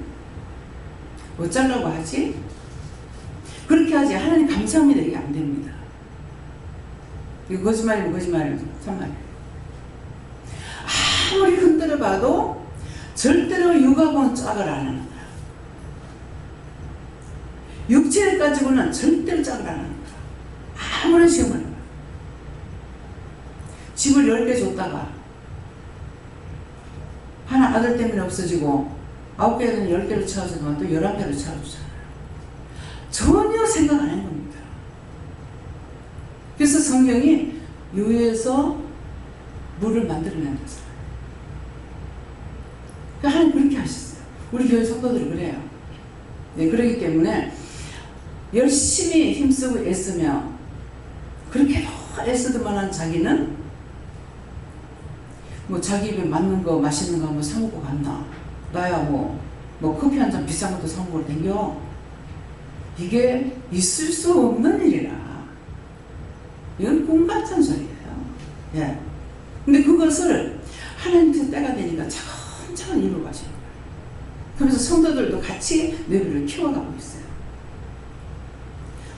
어쩌려고 하지? 그렇게 하지. 하나님 감사합니다. 이게 안 됩니다. 이거 거짓말이면 거짓말이면 참말이에요. 아무리 흔들어 봐도 절대로 육하고는 짝을 안 하는 거야. 육체를 가지고는 절대로 짝을 안 하는 거야. 아무런 시험을 해봐. 집을 10개 줬다가 하나 아들 때문에 없어지고 9개든 10개를 채워주면 또 11개를 채워주잖아요. 전혀 생각 안 하는 겁니다. 그래서 성경이 유에서 물을 만들어낸다. 하나님 그렇게 하셨어요. 우리 교회 성도들이 그래요. 네, 그렇기 때문에 열심히 힘쓰고 애쓰며 그렇게 애쓰더만한 자기는 뭐 자기 입에 맞는 거 맛있는 거 한번 사 먹고 갔나? 나야 뭐 커피 한 잔 비싼 것도 사 먹으러 댕겨. 이게 있을 수 없는 일이라. 이건 꿈 같은 소리예요. 예. 근데 그것을 하나님께서 때가 되니까 차근차근 이루어 가시는 거예요. 그러면서 성도들도 같이 너희를 키워가고 있어요.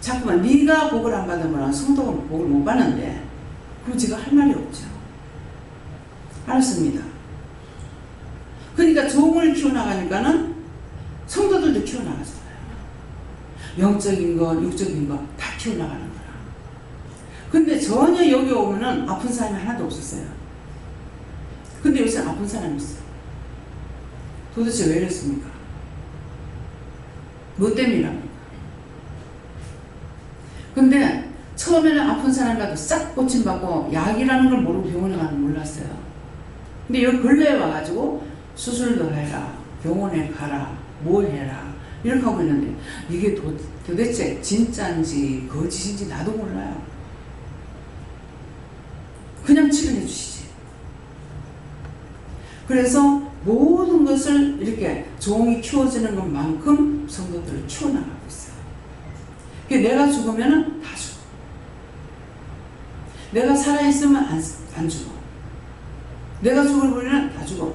자꾸만 네가 복을 안 받으면 성도가 복을 못 받는데 그럼 제가 할 말이 없죠. 알았습니다. 그러니까 종을 키워나가니까는 성도들도 키워나가잖아요. 영적인 것, 육적인 것 다 키워나가는 거라. 근데 전혀 여기 오면은 아픈 사람이 하나도 없었어요. 근데 요새 아픈 사람이 있어요. 도대체 왜 이랬습니까? 뭐 때문이랍니까? 근데 처음에는 아픈 사람이라도 싹 고침받고 약이라는 걸 모르고 병원에 가는 걸 몰랐어요. 근데 여기 근래에 와가지고 수술도 해라, 병원에 가라, 뭘 해라 이렇게 하고 있는데 이게 도대체 진짜인지 거짓인지 나도 몰라요. 그냥 치료해 주시지. 그래서 모든 것을 이렇게 종이 키워지는 것만큼 성도들을 키워나가고 있어요. 내가 죽으면 다 죽어. 내가 살아있으면 안 죽어. 내가 죽을 버리면 다 죽어.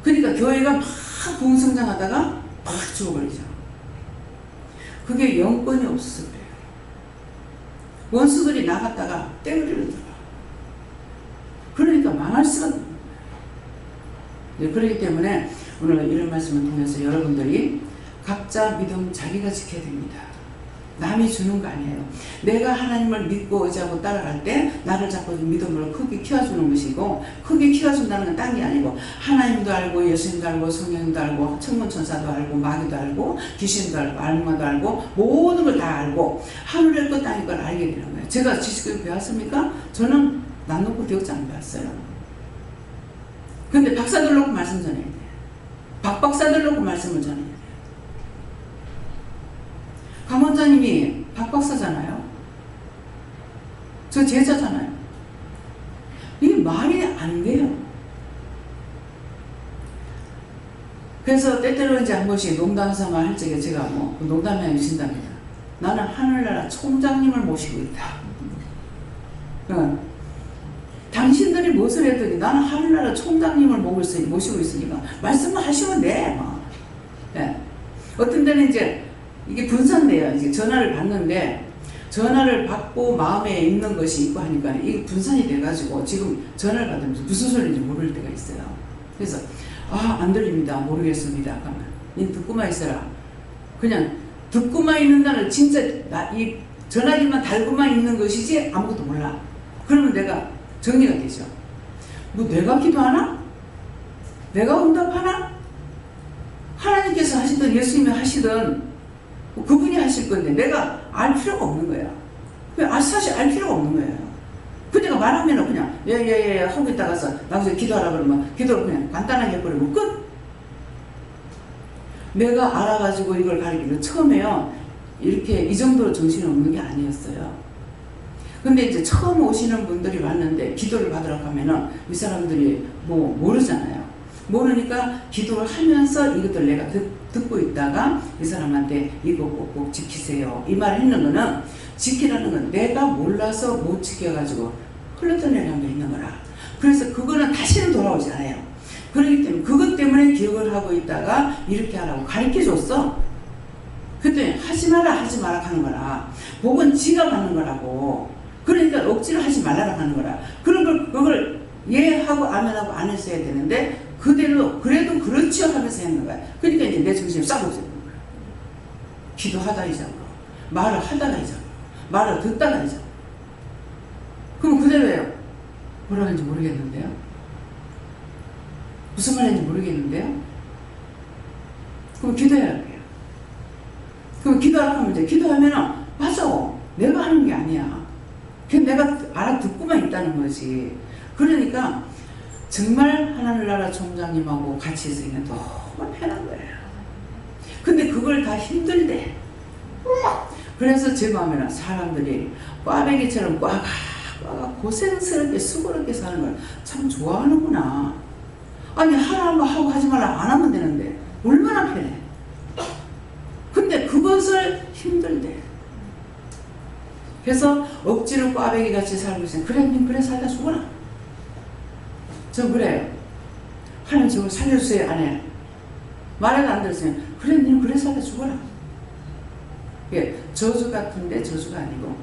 그러니까 교회가 막 부흥성장하다가 막 죽어버리죠. 그게 영권이 없어서 그래요. 원수들이 나갔다가 떼우리로 들어가. 그러니까 망할 수가 없는 거예요. 그렇기 때문에 오늘 이런 말씀을 통해서 여러분들이 각자 믿음 자기가 지켜야 됩니다. 남이 주는 거 아니에요. 내가 하나님을 믿고 의지하고 따라갈 때 나를 자꾸 믿음으로 크게 키워주는 것이고, 크게 키워준다는 건 딴 게 아니고 하나님도 알고 예수님도 알고 성령도 알고 천문천사도 알고 마귀도 알고 귀신도 알고 알마도 알고 모든 걸 다 알고 하늘의 것 땅의 걸 알게 되는 거예요. 제가 지식을 배웠습니까? 저는 난 놓고 대역장 배웠어요. 근데 박사들 놓고 말씀 전해야 돼요. 박박사들 놓고 말씀을 전해야 돼요. 강 원장님이 박박사잖아요. 저 제자잖아요. 이게 말이 안 돼요. 그래서 때때로 이제 한 번씩 농담삼아 할 적에 제가 뭐 농담이 아니신답니다. 나는 하늘나라 총장님을 모시고 있다. 당신들이 무엇을 했더니 나는 하늘나라 총장님을 모시고 있으니까 말씀을 하시면 돼. 네. 어떤 데는 이제 이게 분산돼요. 이제 전화를 받는데 전화를 받고 마음에 있는 것이 있고 하니까 이게 분산이 돼가지고 지금 전화를 받으면서 무슨 소리인지 모를 때가 있어요. 그래서 안 들립니다. 모르겠습니다. 그러면 니 듣고만 있어라. 그냥 듣고만 있는다는 진짜 이 전화기만 달고만 있는 것이지 아무것도 몰라. 그러면 내가 정리가 되죠. 뭐 내가 기도하나? 내가 응답하나? 하나님께서 하시든 예수님이 하시든 그분이 하실 건데 내가 알 필요가 없는 거야. 사실 알 필요가 없는 거예요. 그러니까 말하면 그냥 예예예 하고 있다가서 나중에 기도하라 그러면 기도를 그냥 간단하게 해버리고 끝. 내가 알아가지고 이걸 가르치는 처음에요. 이렇게 이 정도로 정신이 없는 게 아니었어요. 근데 이제 처음 오시는 분들이 왔는데 기도를 받으라고 하면은 이 사람들이 뭐 모르잖아요. 모르니까 기도를 하면서 이것들 내가 듣고 있다가 이 사람한테 이거 꼭 지키세요. 이 말을 했는 거는 지키라는 건 내가 몰라서 못 지켜가지고 흘러떠내는 게 있는 거라. 그래서 그거는 다시는 돌아오지 않아요. 그렇기 때문에 그것 때문에 기억을 하고 있다가 이렇게 하라고 가르쳐줬어. 그때 하지 마라 하는 거라. 복은 지가 받는 거라고. 그러니까 억지로 하지 말라고 하는 거라. 그걸 예하고 아멘하고 안 했어야 되는데 그대로 그래도 그렇죠 하면서 했는 거야. 그러니까 이제 내 정신이 싹 없어지는 거야. 기도하다 잊어버려. 말을 하다가 잊어버려. 말을 듣다가 잊어버려. 그럼 그대로예요. 뭐라고 하는지 모르겠는데요. 무슨 말인지 모르겠는데요. 그럼 기도해야 돼요. 그럼 기도하라고 하면 돼. 기도하면은 맞아. 내가 하는 게 아니야. 그냥 내가 알아듣고만 있다는 거지. 그러니까 정말 하늘나라 총장님하고 같이 있으니까 너무 편한 거예요. 근데 그걸 다 힘들대. 그래서 제 마음에는 사람들이 꽈배기처럼 꽈가 고생스럽게 수고롭게 사는 걸 참 좋아하는구나. 아니 하라는 거 하고 하지 말라 안 하면 되는데 얼마나 편해. 근데 그것을 힘들대. 그래서 억지로 꽈배기 같이 살고 있어요. 그래 님 그래 살다 죽어라. 전 그래요. 하나님 저걸 살려주세요 안 해. 말을 안 들었어요. 그래 님 그래 살다 죽어라. 예, 저주 같은데 저주가 아니고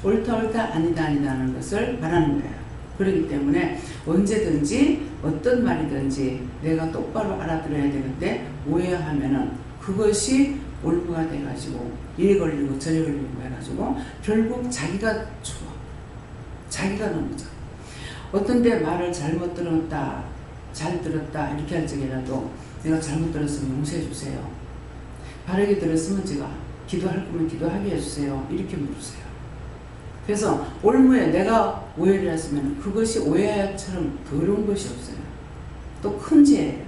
옳다 아니다 아니다는 것을 말하는 거예요. 그렇기 때문에 언제든지 어떤 말이든지 내가 똑바로 알아들어야 되는데 오해하면은 그것이 올무가 돼가지고 이래 걸리고 저래 걸리고 해가지고 결국 자기가 죽어. 자기가 넘어져. 어떤 때 말을 잘못 들었다 잘 들었다 이렇게 할 적이라도 내가 잘못 들었으면 용서해 주세요. 바르게 들었으면 제가 기도할 거면 기도하게 해주세요. 이렇게 물으세요. 그래서 올무에 내가 오해를 했으면 그것이 오해처럼 더러운 것이 없어요. 또 큰 죄예요.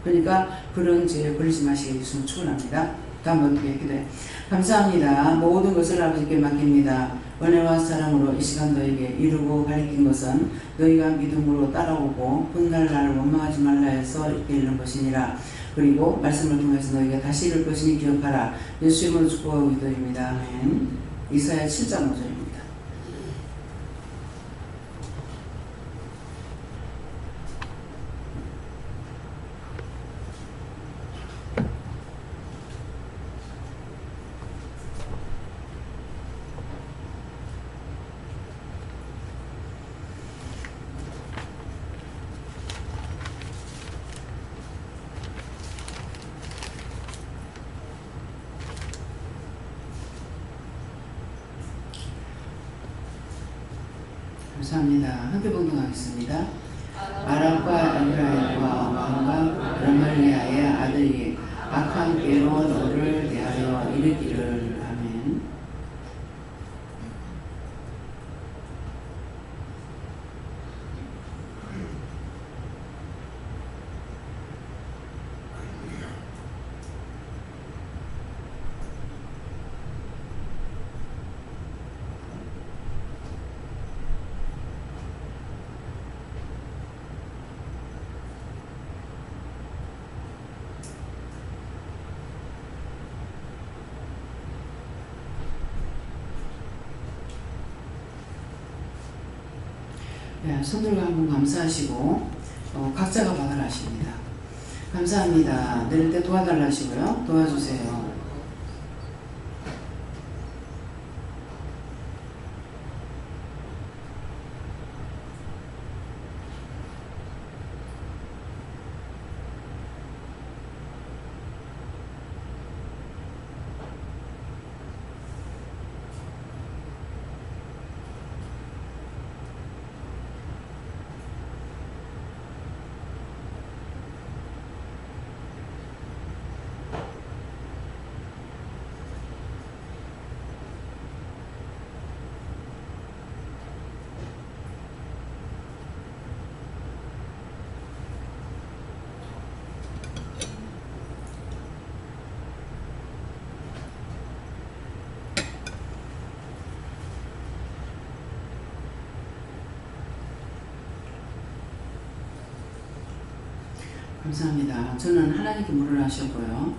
그러니까 그런 죄에 걸리지 마시게 해주시면 축원합니다. 다음 어떻게 기도해. 감사합니다. 모든 것을 아버지께 맡깁니다. 은혜와 사랑으로 이 시간 너에게 이루고 가르친 것은 너희가 믿음으로 따라오고 훗날 나를 원망하지 말라 해서 이렇게 이르는 것이니라. 그리고 말씀을 통해서 너희가 다시 이룰 것이니 기억하라. 예수 이름으로 축복하고 기도입니다. 아멘. 이사야 7장 5절입니다. 감사합니다. 함께 봉독하겠습니다. 아람과 에브라임과 마음과 르말리아의 아들이 악한 꾀로 너를 대하여 이르기를. 아멘. 네, 손들고 한번 감사하시고 각자가 받으라 하십니다. 감사합니다. 내릴 때 도와달라 하시고요. 도와주세요. 감사합니다. 저는 하나님께 물을 하셨고요.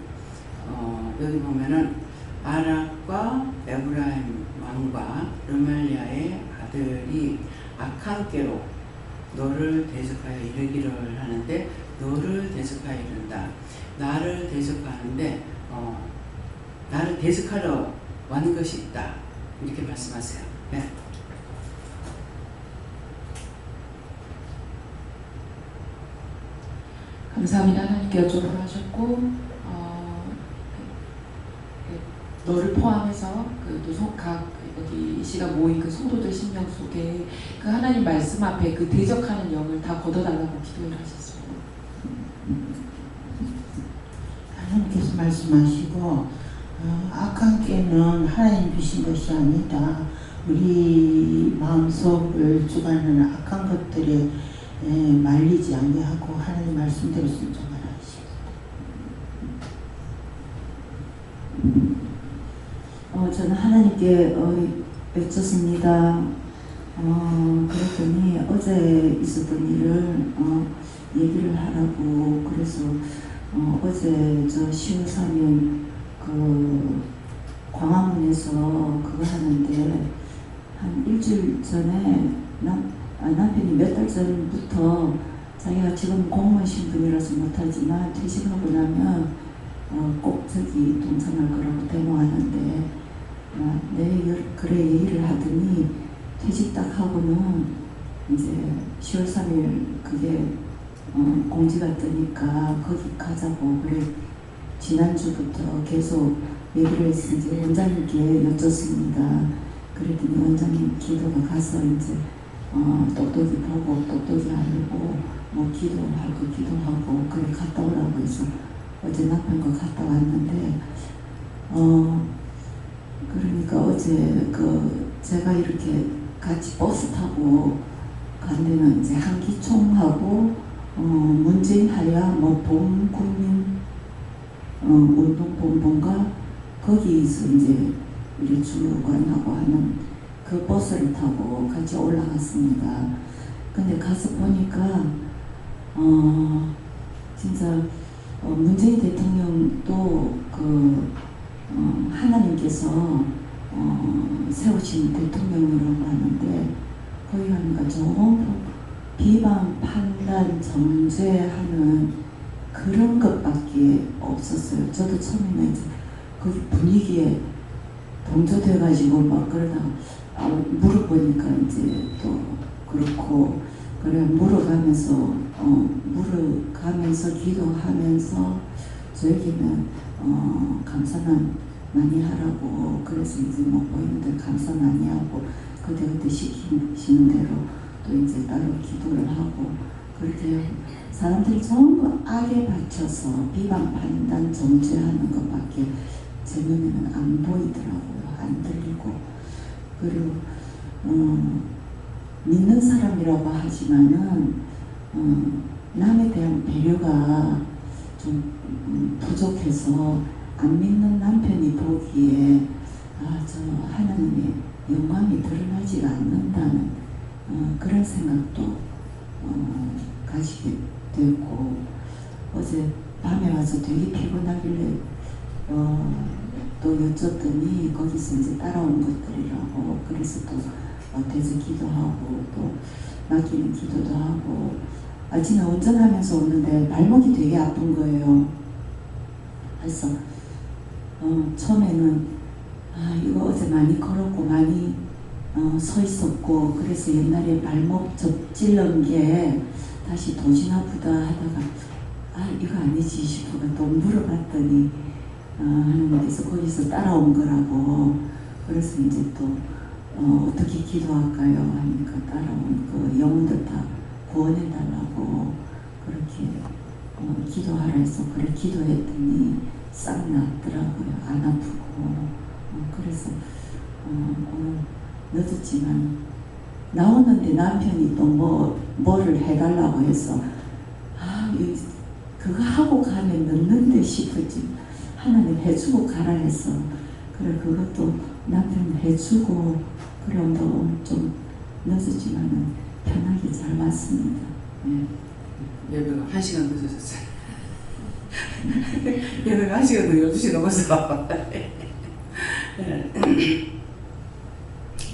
여기 보면은 아락과 에브라임 왕과 르말리아의 아들이 악한 꾀로 너를 대적하여 이르기를 하는데 너를 대적하여 이른다. 나를 대적하는데 나를 대적하러 왔는 것이 있다. 이렇게 말씀하세요. 네. 감사합니다. 하나님께 여쭤보라 하셨고 너를 포함해서 각 여기 이 시간 모인 그 성도들 심령 속에 그 하나님 말씀 앞에 그 대적하는 영을 다 걷어달라고 기도를 하셨습니다. 하나님께서 말씀하시고 악한 깨는 하나님 주신 것이 아니다. 우리 마음속을 주관하는 악한 것들에 말리지 않게 하고 하나님 말씀대로 순종하라 하시고. 저는 하나님께 여쭙습니다. 그랬더니 어제 있었던 일을 얘기를 하라고. 그래서 어제 저 10월 3일 그 광화문에서 그거 하는데 한 일주일 전에 남편이 몇 달 전부터 자기가 지금 공무원 신분이라서 못하지만 퇴직하고 나면 꼭 저기 동참할 거라고 데모하는데 그래 얘기를 하더니 퇴직 딱 하고는 이제 10월 3일 그게 공지가 뜨니까 거기 가자고. 그래 지난주부터 계속 얘기를 해서 이제 원장님께 여쭙습니다. 그랬더니 원장님 기도가 가서 이제 똑똑히 보고 똑똑히 알고 뭐 기도할 거 기도하고 그래 갔다 오라고 해서 어제 남편과 갔다 왔는데 그러니까 어제 제가 이렇게 같이 버스 타고 간 데는 이제 한기총하고 문재인 하야 뭐 봄국민 운동본부인가 거기서 이제 우리 주관하고 하는 그 버스를 타고 같이 올라갔습니다. 근데 가서 보니까 진짜 문재인 대통령도 하나님께서 세우신 대통령이라고 하는데 거기 가니까 전부 비방, 판단, 정죄하는 그런 것밖에 없었어요. 저도 처음에는 이제 거기 분위기에 동조돼가지고 막 그러다가 물어보니까 이제 또 그렇고 그래 물어가면서 기도하면서 저에게는 감사만 많이 하라고. 그래서 이제 뭐 보이는데 감사 많이 하고 그때 시키시는 대로 또 이제 따로 기도를 하고 그렇게 사람들이 전부 악에 받쳐서 비방, 판단, 정죄하는 것밖에 제 눈에는 안 보이더라고요. 안 들리고. 그리고 믿는 사람이라고 하지만은 남에 대한 배려가 좀 부족해서 안 믿는 남편이 보기에 저 하나님의 영광이 드러나지가 않는다는 그런 생각도 가지게 되고 어제 밤에 와서 되게 피곤하길래 또 여쭸더니 거기서 이제 따라온 것들이라고. 그래서 또 대서 기도하고 또 맡기는 기도도 하고 아침에 운전하면서 오는데 발목이 되게 아픈 거예요. 그래서 처음에는 이거 어제 많이 걸었고 많이 서 있었고 그래서 옛날에 발목 접질른 게 다시 도지나보다 하다가 이거 아니지 싶어가 또 물어봤더니 하나님께서 거기서 따라온 거라고. 그래서 이제 또 어떻게 기도할까요 하니까 따라온 그 영혼들 다 구원해달라고 그렇게 기도하라 해서 그래 기도했더니 싹 났더라고요. 안 아프고. 그래서 오늘 늦었지만 나오는데 남편이 또 뭐를 해달라고 해서 그거 하고 가면 늦는데 싶었지. 하나님 해주고 가라 해서 그래 그것도 남편 해주고 그래 오늘 좀 늦었지만은 편하게 잘 왔습니다. 네. 예배가 1시간 늦어졌어요. 예배가 1시간 더 12시 넘었어.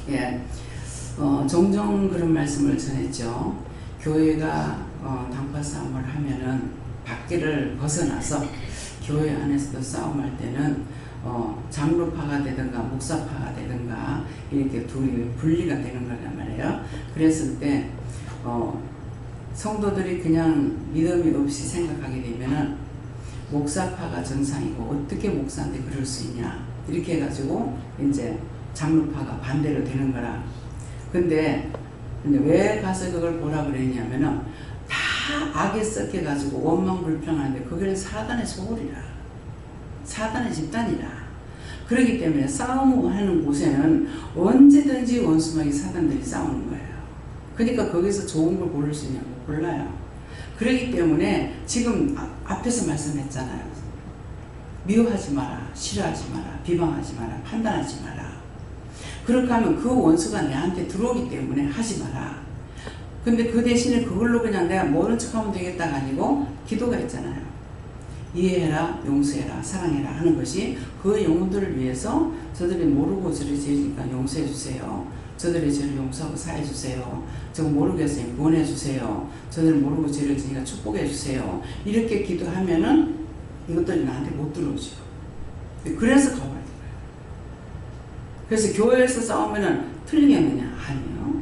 예. 종종 그런 말씀을 전했죠. 교회가 단파 싸움을 하면은 밖에를 벗어나서 교회 안에서도 싸움할 때는 장로파가 되든가 목사파가 되든가 이렇게 둘이 분리가 되는 거란 말이에요. 그랬을 때 성도들이 그냥 믿음이 없이 생각하게 되면은 목사파가 정상이고 어떻게 목사인데 그럴 수 있냐 이렇게 해가지고 이제 장로파가 반대로 되는 거라. 근데 왜 가서 그걸 보라 그랬냐면은 다 악에 섞여가지고 원망 불평하는데 그게 사단의 소굴이라. 사단의 집단이라. 그렇기 때문에 싸움하는 곳에는 언제든지 원수마귀 사단들이 싸우는 거예요. 그러니까 거기서 좋은 걸 고를 수 있냐고 몰라요. 그렇기 때문에 지금 앞에서 말씀했잖아요. 미워하지 마라, 싫어하지 마라, 비방하지 마라, 판단하지 마라. 그렇게 하면 그 원수가 내한테 들어오기 때문에 하지 마라. 근데 그 대신에 그걸로 그냥 내가 모른 척하면 되겠다가 아니고 기도가 있잖아요. 이해해라, 용서해라, 사랑해라 하는 것이 그 영혼들을 위해서 저들이 모르고 저를 지으니까 용서해 주세요. 저들이 저를 용서하고 사해 주세요. 저거 모르겠어요. 구원해 주세요. 저들 모르고 저를 지으니까 축복해 주세요. 이렇게 기도하면은 이것들이 나한테 못 들어오죠. 그래서 가봐야 돼요. 그래서 교회에서 싸우면은 틀리겠느냐? 아니요.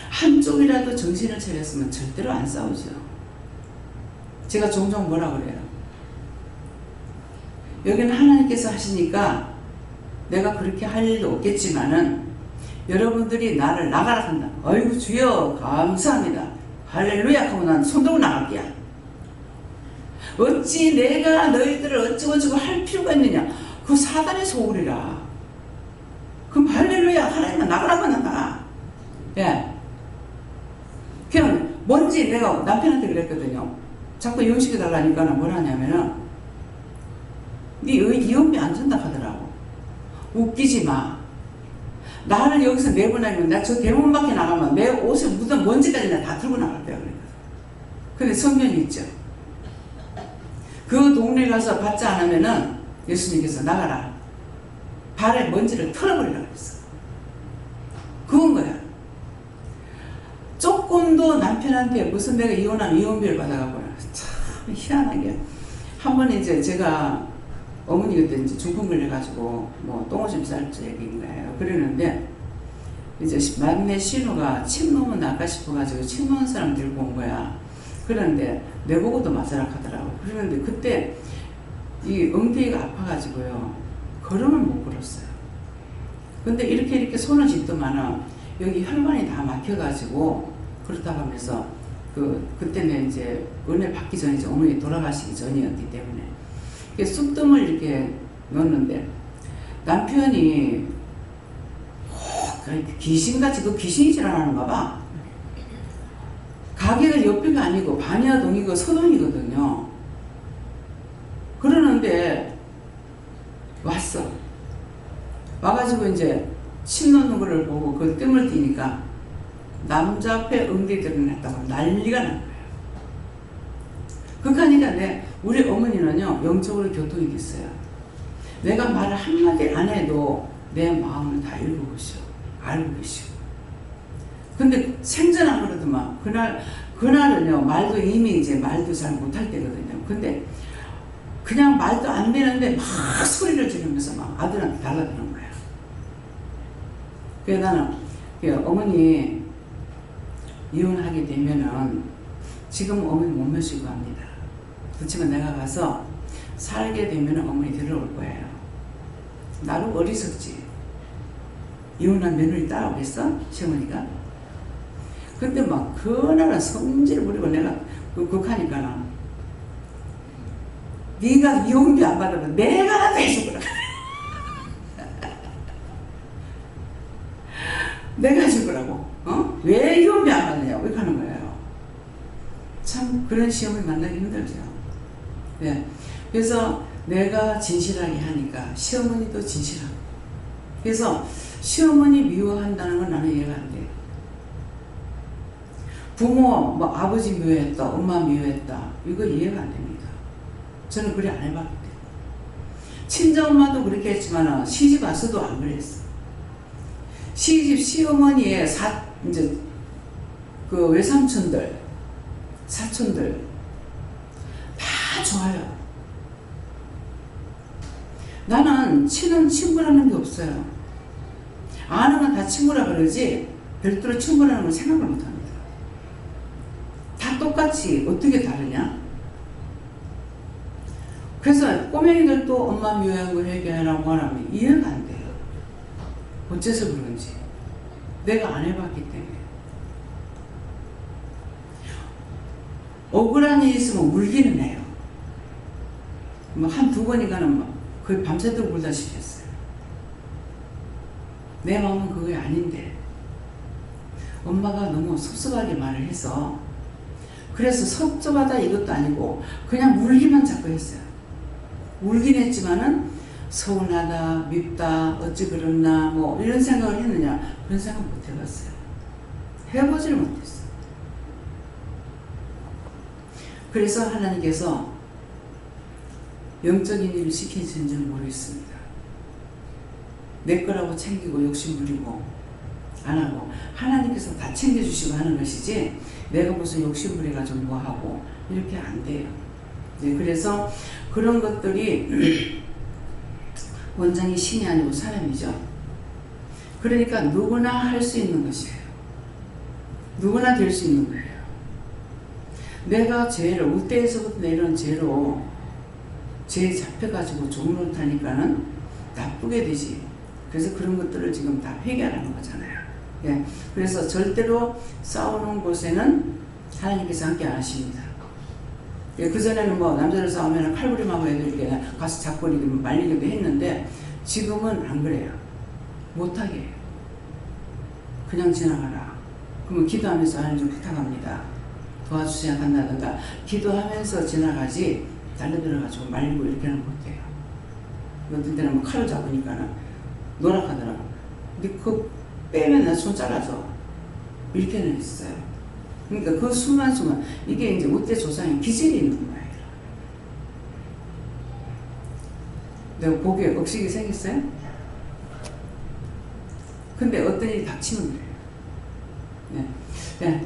한쪽이라도 정신을 차렸으면 절대로 안 싸우죠. 제가 종종 뭐라 그래요? 여기는 하나님께서 하시니까 내가 그렇게 할 일도 없겠지만은 여러분들이 나를 나가라 한다. 아이고 주여 감사합니다. 할렐루야 하고 난 손들고 나갈게야. 어찌 내가 너희들을 어쩌고저쩌고 할 필요가 있느냐. 그 사단의 소굴이라. 그럼 할렐루야 하나님은 나가라고 나가. 예. 그냥 뭔지 내가 남편한테 그랬거든요. 자꾸 영식해달라니까 뭘 하냐면은 네 이혼비 안 준다 하더라고. 웃기지 마. 나를 여기서 내보내면 나 저 대문 밖에 나가면 내 옷에 묻은 먼지까지 다 들고 나갈 거야. 근데 성경이 있죠. 그 동네 가서 받지 않으면은 예수님께서 나가라. 발에 먼지를 털어버리라고 했어. 그건 거야. 조금도 남편한테 무슨 내가 이혼하면 이혼비를 받아가고 참 희한하게 한 번 이제 제가 어머니 그때 이제 중풍 걸려가지고 뭐 똥오줌 쌀 얘기인 거예요. 그러는데 이제 막내 신우가 침 놓으면 나까 싶어가지고 침 놓은 사람 들고 온 거야. 그런데 내보고도 맞으라 하더라고. 그러는데 그때 이 엉덩이가 아파가지고요 걸음을 못 걸었어요. 근데 이렇게 손을 짚더만은 여기 혈관이 다 막혀가지고 그렇다고 하면서 그때는 이제 은혜 받기 전에 이제 어머니 돌아가시기 전이었기 때문에 쑥뜸을 이렇게 넣었는데 남편이 귀신같이 그 귀신이 지나가는가 봐. 가게가 옆이가 아니고 반야동이고 서동이거든요. 그러는데 왔어. 와가지고 이제 침 넣는 거를 보고 그 뜸을 띄니까 남자 앞에 응대들을 했다고 난리가 난 거예요. 그러니까 우리 어머니는요 영적으로 교통이 됐어요. 내가 말을 한마디 안 해도 내 마음을 다 읽고 계셔. 알고 계시고. 근데 생전 안 그러더만 그날은요 말도 이미 이제 말도 잘 못할 때거든요. 근데 그냥 말도 안 되는데 막 소리를 지르면서 막 아들한테 달라드는 거야. 그래서 나는 어머니 이혼하게 되면은 지금 어머니 못 모시고 합니다. 그렇지만 내가 가서 살게 되면 어머니 데려올 거예요. 나로 어리석지. 이혼한 며느리 따라오겠어? 시어머니가? 근데 막 그날은 성질을 부리고 내가 극하니까 네가 이혼비 안 받으면 내가 나도 해주거라. 내가 해주거라고. 왜 이혼비 안 받느냐고 이렇게 하는 거예요. 참 그런 시어머니 만나기 힘들죠. 네. 그래서 내가 진실하게 하니까 시어머니도 진실하고. 그래서 시어머니 미워한다는 건 나는 이해가 안 돼요. 부모, 뭐 아버지 미워했다, 엄마 미워했다, 이거 이해가 안 됩니다. 저는 그래 안 해봤기 때문에. 친정엄마도 그렇게 했지만 시집 와서도 안 그랬어. 시집 시어머니의 이제 그 외삼촌들, 사촌들 다 좋아요. 나는 친한 친구라는 게 없어요. 아는 건 다 친구라 그러지 별도로 친구라는 걸 생각을 못 합니다. 다 똑같이 어떻게 다르냐? 그래서 꼬맹이들도 엄마 미워한 거 얘기하라고 하면 이해가 안 돼요. 어째서 그런지. 내가 안 해봤기 때문에. 억울한 일이 있으면 울기는 해요. 뭐 한두 번인가는 뭐 거의 밤새도록 울다시피 했어요. 내 마음은 그게 아닌데 엄마가 너무 섭섭하게 말을 해서 그래서 섭섭하다 이것도 아니고 그냥 울기만 자꾸 했어요. 울긴 했지만은 서운하다, 밉다, 어찌 그러나 뭐 이런 생각을 했느냐 그런 생각 못 해봤어요. 해보지를 못했어요. 그래서 하나님께서 영적인 일을 시키시는지는 모르겠습니다. 내 거라고 챙기고 욕심 부리고 안 하고 하나님께서 다 챙겨주시고 하는 것이지 내가 무슨 욕심 부려가지고 뭐 하고 이렇게 안 돼요. 네, 그래서 그런 것들이 원장이 신이 아니고 사람이죠. 그러니까 누구나 할 수 있는 것이에요. 누구나 될 수 있는 거예요. 내가 죄를 우때에서부터 내려온 죄로 죄에 잡혀가지고 종로를 타니까는 나쁘게 되지. 그래서 그런 것들을 지금 다 회개하는 거잖아요. 예. 그래서 절대로 싸우는 곳에는 하나님께서 함께 안 하십니다. 예. 그전에는 뭐 남자를 싸우면 칼부림하고 애들 이렇게 가서 잡고 이렇게 말리기도 했는데 지금은 안 그래요. 못하게 해요. 그냥 지나가라. 그러면 기도하면서 하나님 좀 부탁합니다. 도와주셔야 한다든가 기도하면서 지나가지 달려들어가지고 말리고 이렇게는 못해요. 어떤 때는 뭐 칼을 잡으니까는 노력하더라고. 근데 그거 빼면 나 손 잘라줘. 이렇게는 했어요. 그러니까 그 순간순간 이게 이제 우때 조상의 기질이 있는 거예요. 내가 보기에 억식이 생겼어요? 근데 어떤 일이 닥치면 그래요. 네. 네.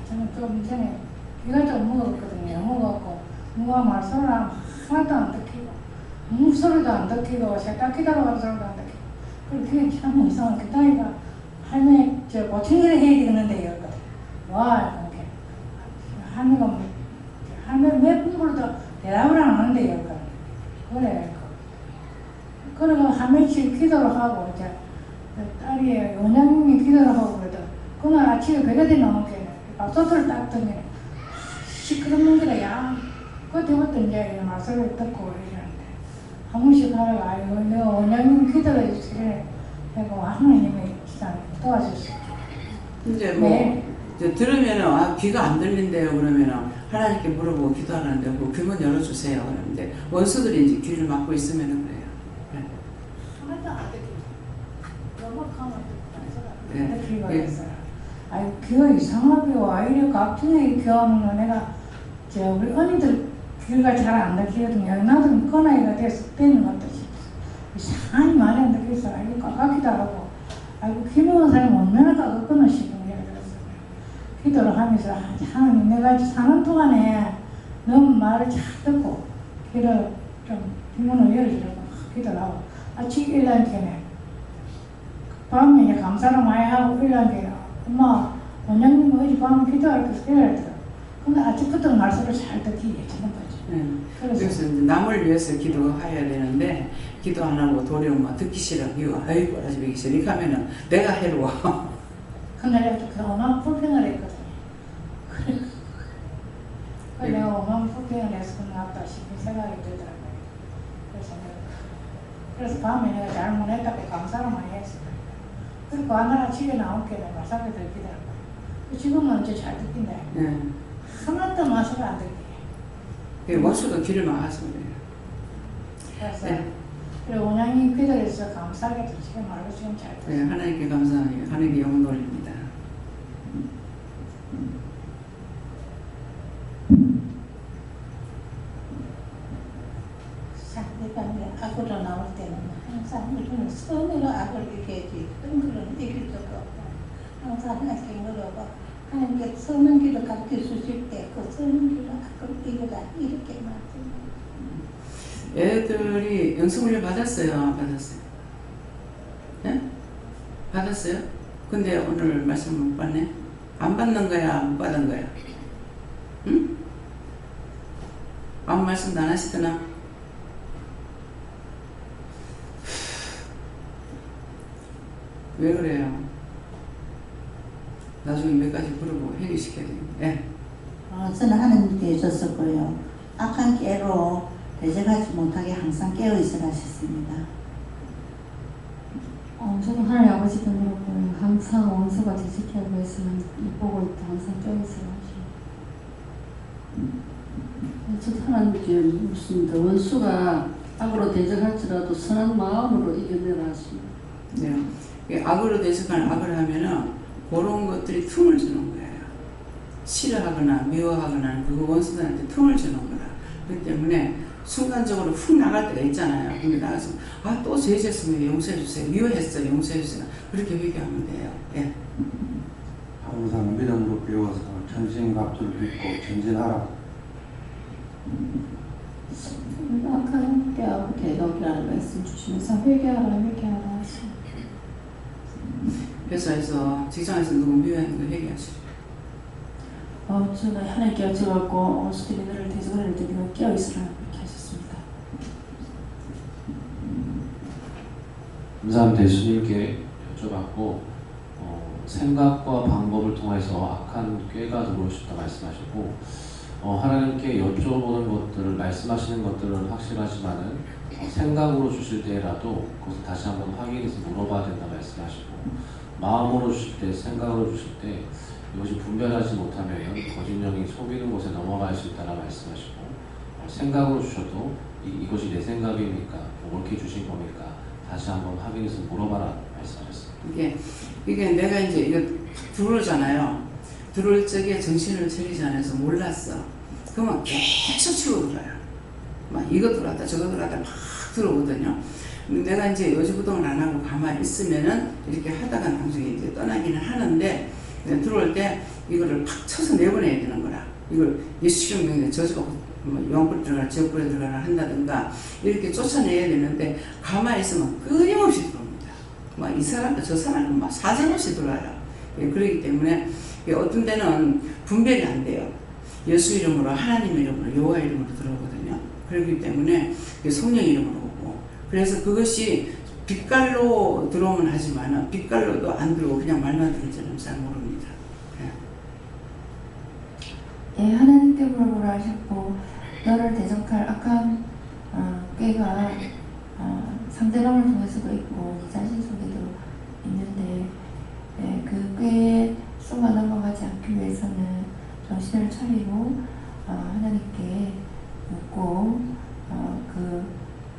저는 좀 전에 비가 좀 먹었거든요. 먹었고 누가 말소리를 하나도 안 듣기고 아무 소리도 안 듣기고 세탁기다로 가는 소리도 안 듣기고 그게 참 이상하게 그다이가 할머니 저 고충이를 해야 되는데 이랬거든. 와 이렇게 할머니가 할머니 몇 분 불러도 대답을 안 하는데 이랬거든. 그래 그러고 할머니 기도를 하고 이제 딸이 원장님이 기도를 하고 그래도 그날 아침에 배가 나오게 밥솥을 닦더니 시끄럽는 게라 야 그때부터 이제 말소리를 듣고 이러는데 한 번씩 하다가 아이고 내가 원장님 기도를 해주시래 하고 하나님이 진짜 도와주셨어요. 이제 뭐 네. 이제 들으면은 아 귀가 안 들린대요 그러면은 하나님께 물어보고 기도하는데 그 귀문 열어주세요 그러는데 원수들이 이제 귀를 막고 있으면은 그래요. 네. 하나도 안 듣기고 너무 가면 네. 듣기가 네. 있어요. 아이 귀가 이상하게 와 이래 각종의 귀하면 내가 저 우리 언니들 귀가 잘 안 듣기거든요. 나도 그 나이가 돼서 빼는 것도 이상하게 많이 안 듣겠어. 아이고 깎기도 하고 아이고 귀 먹은 사람이 얼마나 깎았구나 싶은 게 들었어요. 기도를 하면서 하나님 내가 사는 동안에 너무 말을 잘 듣고 귀를 좀 뒷문을 열어주려고 기도를 하고 아침 일어나니까 밤에 이제 감사를 많이 하고 일어나니까 엄마 원장님 어젯밤에 기도할 때 이랬더라. 근데 아침부터 말씀을 잘 듣기 괜찮은 거지. 네. 그래서 그래서 이제 남을 위해서 기도해야 되는데 기도 안 하고 도리어 뭐 듣기 싫어 이거 아이고 아주 듣기 싫어 이렇게 하면은 내가 해로워. 그날 또 엄마 불평을 했거든요. 그래 내가 엄마 불평을 해서 끝났다 싶은 생각이 들더라고요. 그래서 밤에 내가 잘못했다고 감사를 많이 했어요. 그리고 하나 집에 나올게 내가 말씀을 듣기더라고요. 지금은 이제 잘 듣긴다. 네. 하나도 말씀을 안 듣게. 원수도 귀를 막아서 그래요. 그래서 네. 그리고 원장님 기도해서 감사하게 지금 말로 지금 잘 네, 듣어요. 하나님께 감사해요. 하나님께 영광 돌립니다. 상대방이 악으로 나올 때는 항상 우리는 선으로 악을 이겨야지 끈으로는 이길 수가 없고 항상 하나님께 물어봐 하나님께 선한 길을 가르쳐 주실 때 그 선한 길로 악을 이겨라 이렇게 말씀해요. 애들이 영성훈련 받았어요? 안 받았어요? 예? 받았어요? 근데 오늘 말씀 못 받네? 안 받는 거야? 못 받은 거야? 응? 아무 말씀도 안 하시더나? 왜 그래요? 나중에 몇 가지 물어보고 해결시켜야 되는데. 예. 저는 하나님께 줬었고요. 악한 깨로 대적하지 못하게 항상 깨어 있으라 하셨습니다. 저는 하나님 아버지 분으로부터 항상 원수가 되지게 하기 위해서는 보고 있다 항상 껴있어요. 저도 하나님께 묻습니다. 원수가 악으로 대적할지라도 선한 마음으로 이겨내라 하십니다. 네. 악으로 대적하는 악을 하면은 그런 것들이 틈을 주는 거예요. 싫어하거나 미워하거나 그 원수들한테 틈을 주는 거라. 그렇기 때문에 순간적으로 훅 나갈 때가 있잖아요. 근데 나가서 또 죄졌으면 용서해 주세요. 미워했어요. 용서해 주세요. 그렇게 회개하면 돼요. 예. 항상 믿음으로 배워서 전신갑주를 입고 전진하라. 악한 깨하고 대덕이라는 말씀 주시면서 회개하라 하시고 회사에서 직장에서 누구 미워하는 거 회개하시고. 저는 하나님께 여쭤봤고 수들이 너를 대적할 때 네가 깨어있으라 이렇게 하셨습니다. 감사합니다. 예수님께 여쭤봤고 생각과 방법을 통해서 악한 꾀가 들어오셨다 말씀하셨고 하나님께 여쭤보는 것들을 말씀하시는 것들은 확실하지만은 생각으로 주실 때라도 그것을 다시 한번 확인해서 물어봐야 된다 말씀하시고 마음으로 주실 때 생각으로 주실 때 이것이 분별하지 못하면 거짓 영이 속이는 곳에 넘어갈 수 있다라 말씀하시고 생각으로 주셔도 이것이 내 생각입니까? 옳게 주신 겁니까? 다시 한번 확인해서 물어봐라 말씀하셨습니다. 이게 내가 이제 이거 들어오잖아요. 들어올 적에 정신을 차리지 않아서 몰랐어. 그러면 계속 치고 들어요. 막 이거 들어왔다 저거 들어왔다 막 들어오거든요. 내가 이제 요지부동을 안 하고 가만히 있으면은 이렇게 하다가 나중에 이제 떠나기는 하는데 들어올 때 이거를 팍 쳐서 내보내야 되는 거라. 이걸 예수 이름에 저주가 영불 들어가라 지옥불에 들어가라 한다든가 이렇게 쫓아내야 되는데 가만히 있으면 끊임없이 들어옵니다. 막 이 사람도 저 사람도 막 사정없이 들어와요. 그렇기 때문에 어떤 때는 분별이 안 돼요. 예수 이름으로 하나님 이름으로 여호와 이름으로 들어오거든요. 그렇기 때문에 성령 이름으로 오고 그래서 그것이 빛깔로 들어오면 하지만 빛깔로도 안 들어오고 그냥 말만 들을지는 잘 모릅니다. 예, 하나님께 물어보라 하셨고 너를 대적할 악한 꾀가 상대방을 통해서도 있고 네 자신 속에도 있는데 그 꾀에 속아 넘어가지 않기 위해서는 정신을 차리고 하나님께 묻고 그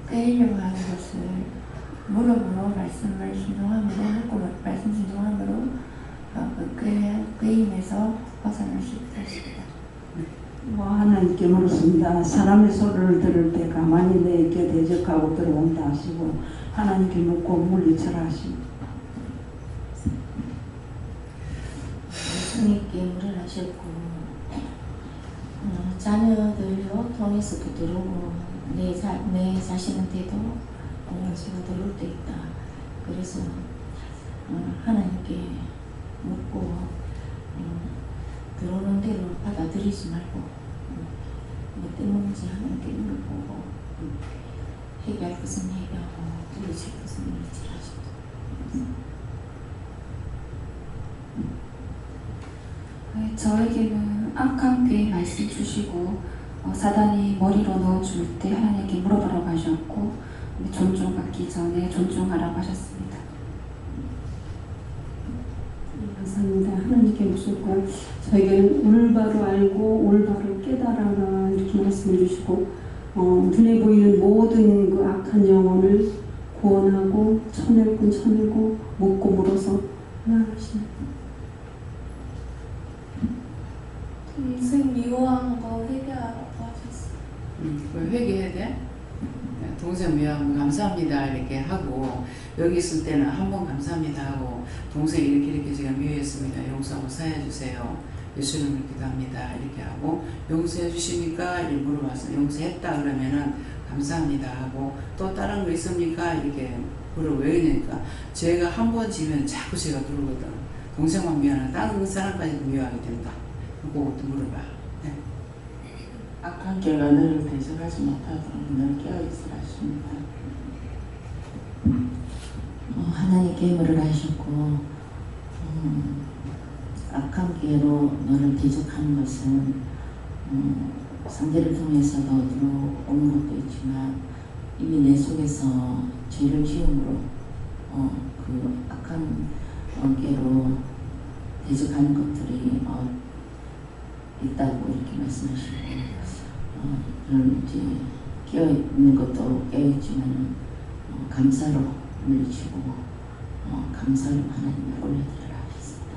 꾀이려고 하는 것을 물어보러 말씀을 순종함으로 묻고 말씀 순종함으로 그 꾀임에서 벗어날 수 있습니다. 하나님께 물었습니다. 사람의 소리를 들을 때 가만히 내게 대적하고 들어온다 하시고 하나님께 묻고 물리쳐라 하십니다. 예수님께 물을 하셨고 자녀들로 통해서도 들어오고 내 자신한테도 원수가 들어올 때 있다. 그래서 하나님께 묻고 들어오는 대로 받아들이지 말고 뭐 때문인지 하나님께 물어보고 해결할 것은 해결하고 물리칠 것은 물리치라 하십니다. 저에게는 악한 꾀 말씀 주시고 사단이 머리로 넣어줄 때 하나님께 물어보라고 하셨고 존중받기 전에 존중하라고 하셨습니다. 감사합니다. 하나님께 묻고 저에게는 올바로 알고 올바로 깨달아라 이렇게 말씀해 주시고 눈에 보이는 모든 그 악한 영혼을 구원하고 쳐낼 건 쳐내고 묻고 물어서 하나하십니다. 인생 미워하는 거 회개하라고 하셨어요. 회개해야 돼? 동생 미워하면 감사합니다 이렇게 하고 여기 있을 때는 한 번 감사합니다 하고 동생 이렇게 제가 미워했습니다 용서하고 사해 주세요 예수님을 기도합니다 이렇게 하고 용서해 주십니까 이렇게 물어봐서 용서했다 그러면은 감사합니다 하고 또 다른 거 있습니까 이렇게 물어보고 왜 그러니까 제가 한 번 지면 자꾸 제가 들어오거든. 동생만 미워하나 다른 사람까지도 미워하게 된다. 그것도 물어봐. 네. 악한 꾀가 너를 대적하지 못하도록 늘 깨어있으라 하십니다. 하나님께 물을 하셨고 악한 꾀로 너를 대적하는 것은 상대를 통해서도 들어오는 것도 있지만 이미 내 속에서 죄를 지음으로 그 악한 깨로 대적하는 것들이 있다고 이렇게 말씀하시고 저는 이제 깨어있는 것도 깨어있지만 감사로 물리치고 감사로 하나님을 올려드리라 하셨습니다.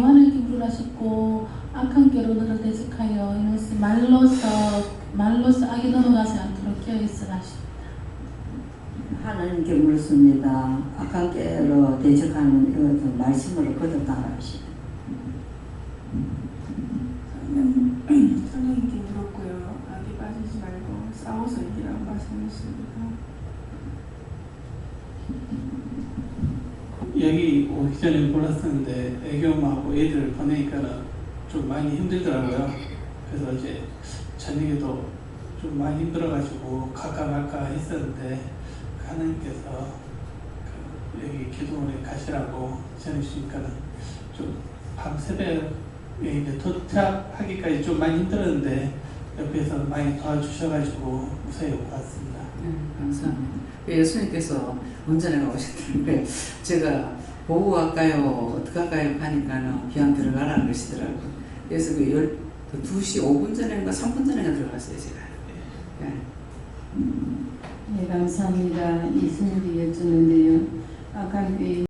요한에게 물으셨고 악한 깨로 너를 대적하여 이것을 말로서 악에 넘어가지 않도록 깨어있으라 하십니다. 하나님께 물었습니다. 악한 깨로 대적하는 이것을 말씀으로 거듭나라 하십니다. 성령님께 물었고요. 악에 빠지지 말고 싸워서 이기라고 말씀하십니다. 여기 오기 전에 몰랐었는데 애교음하고 애들 보내니까는 좀 많이 힘들더라고요. 그래서 이제 저녁에도 좀 많이 힘들어가지고 갈까 말까 했었는데 하나님께서 여기 기도원에 가시라고 전해주시니까는 좀 밤새벽에 이제 도착하기까지 좀 많이 힘들었는데 옆에서 많이 도와주셔가지고 무사히 오고 왔습니다. 감사합니다. 예수님께서 운전해 오셨는데 제가 보고 갈까요? 어떡할까요? 하니까는 그냥 들어가라는 것이더라고요. 그래서 그 2시 5분 전인가 3분 전인가 들어갔어요, 제가. 네. 네, 감사합니다. 이승기 여쭈는데요. 아까